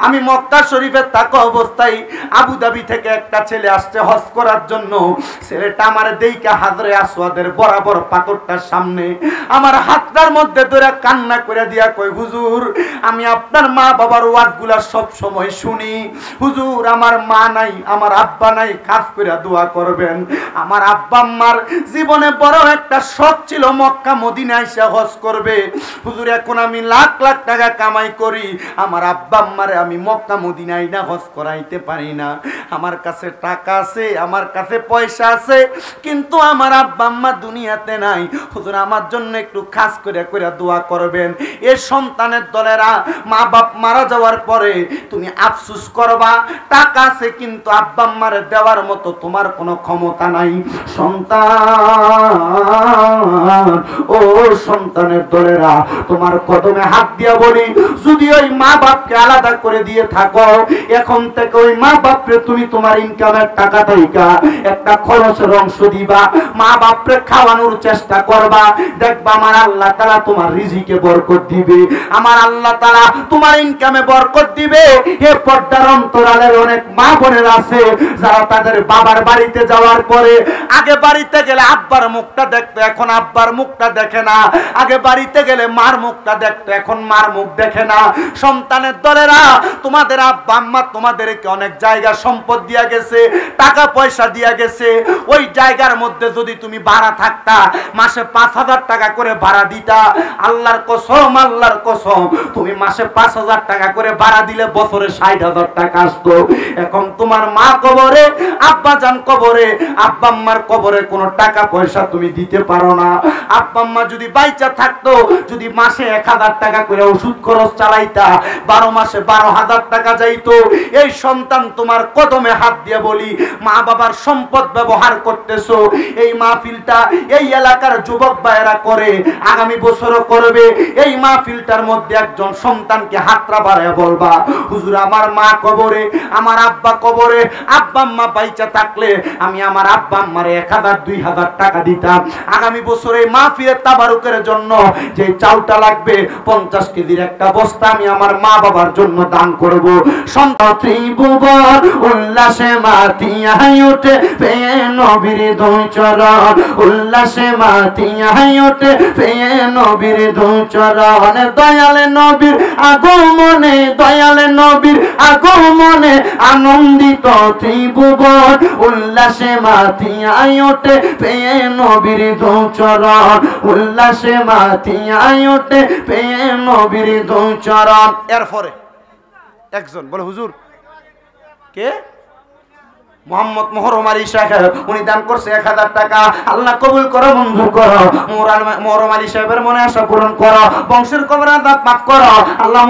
আমি মক্কা শরীফে থাকা অবস্থায় আবুধাবি থেকে একটা ছেলে আসছে হজ করার জন্য। ছেলেটা আমার দেইকা হাজরে আসওয়াদের বরাবর পাথরটার সামনে আমার হাতটার মধ্যে ধরে কান্না করে দিয়া কই, হুজুর, আমি আপনার মা বাবার ওয়াজগুলা সব সময় শুনি। হুজুর, আমার মা নাই, আমার আব্বা নাই, খাস করে দোয়া করবেন। আমার আব্বা আম্মার জীবনে বড় একটা শখ ছিল মক্কা মদিনা এসে হজ করবে। হুজুর, এখন আমি লাখ লাখ টাকা কামাই করি, আমার আব্বা আম্মারে আমি মক্কা মদিনায় না হজ করাইতে পারি না। আমার কাছে টাকা আছে, আমার কাছে পয়সা আছে, কিন্তু আমার আব্বা আম্মা দুনিয়াতে নাই। হুজুর, আমার জন্য একটু খাস করে করে দোয়া করবেন। এ সন্তানের দলেরা, মা বাপ মারা যাওয়ার পরে তুমি আফসোস করবা, টাকা আছে কিন্তু আব্বা আম্মারে দেওয়ার মতো তোমার কোনো ক্ষমতা নাই। সন্তান, ও সন্তানের দলেরা, তোমার কদমে হাত দিয়া বলি, যদি ওই মা বাপকে আলাদা করে দিয়ে থাকো, এখন থেকে ওই মা বাপরে তুমি তোমার ইনকামের টাকা থেকে একটা খরচের অংশ দিবা, মা বাপরে খাওয়ানোর চেষ্টা করবা, দেখবা আমার আল্লাহ তাআলা তোমার রিজিকে বরকত দিবে, আমার আল্লাহ তাআলা তোমার ইনকামে বরকত দিবে। এ পর্দার অন্তরালের অনেক মা বোনের আছে যারা তাদের বাবার বাড়িতে যাওয়ার পরে আগে বাড়িতে গেলে আব্বার মুখটা দেখতো, এখন আব্বার মুখটা দেখে না, আগে বাড়িতে গেলে মার মুখটা দেখতো, এখন মার মুখ দেখে না। সন্তানের দলেরা, তোমাদের আব্বা আম্মা তোমাদেরকে অনেক জায়গা সম্পদ দিয়া গেছে, টাকা পয়সা দিয়া গেছে, ওই জায়গার মধ্যে যদি তুমি ভাড়া থাকতা, মাসে 5,000 টাকা করে ভাড়া দিতা, আল্লাহর কসম, আল্লাহর কসম, তুমি মাসে 5,000 টাকা করে ভাড়া দিলে বছরে 60,000 টাকা আসতো। এখন তোমার মা কবরে, আব্বা জান কবরে, আব্বা আম্মার কবরে কোনো টাকা পয়সা তুমি দিতে পারো না। আব্বা আম্মা যদি বাইচা থাকতো, যদি মাসে 1,000 টাকা করে ওষুধ খরচ চালাইতা, 12 মাসে 12,000 টাকা যাইতো। এই সন্তান তোমার কদমে হাত দিয়ে বলি, মা বাবার সম্পদ ব্যবহার করতেছো, এই মাহফিলটা এই এলাকার যুবক ভাইয়েরা করে, আগামী বছরও করবে। এই মাহফিলটার মধ্যে একজন সন্তানকে হাতরা বাড়ায় বলবা, হুজুর আমার মা কবরে, আমার আব্বা কবরে, আব্বা আম্মা বাইচা থাকলে আমি আমার আব্বা আম্মারে 1,000 2,000 টাকা দিতাম। আগামী বছর এই মাহফিলের তাবারুকের জন্য যে চাউলটা লাগবে 50 কেজির একটা বস্তা আমি আমার মা বাবার জন্য দান করব। সন্তান ত্রিভুবন উল্লাসে মাতিয়াই ওঠে, পেয়ে নবীর দুই চরণ, উল্লাসে মাতিয়াই ওঠে, পেয়ে নবীর দুই চরণ। দয়ালে নবীর আগমনে, দয়ালে নবীর আগমনে আনন্দিত ত্রিভুবন, উল্লাসে মাতিয়াই ওঠে, পেয়ে নবীর দুই চরণ, উল্লাসে মাতিয়াই ওঠে, পেয়ে নবীর দুই চরণ। এরপরে একজন বলে, হুজুর কে? মোহাম্মদ মোহরম আলী সাহেব, উনি দান করছে 1,000 টাকা। আল্লাহ কবুল করো, মঞ্জুর করো, মোহরম আলী সাহেবের মনে আশা পূরণ করো, বংশের কবর আযাব মাফ করো আল্লাহ।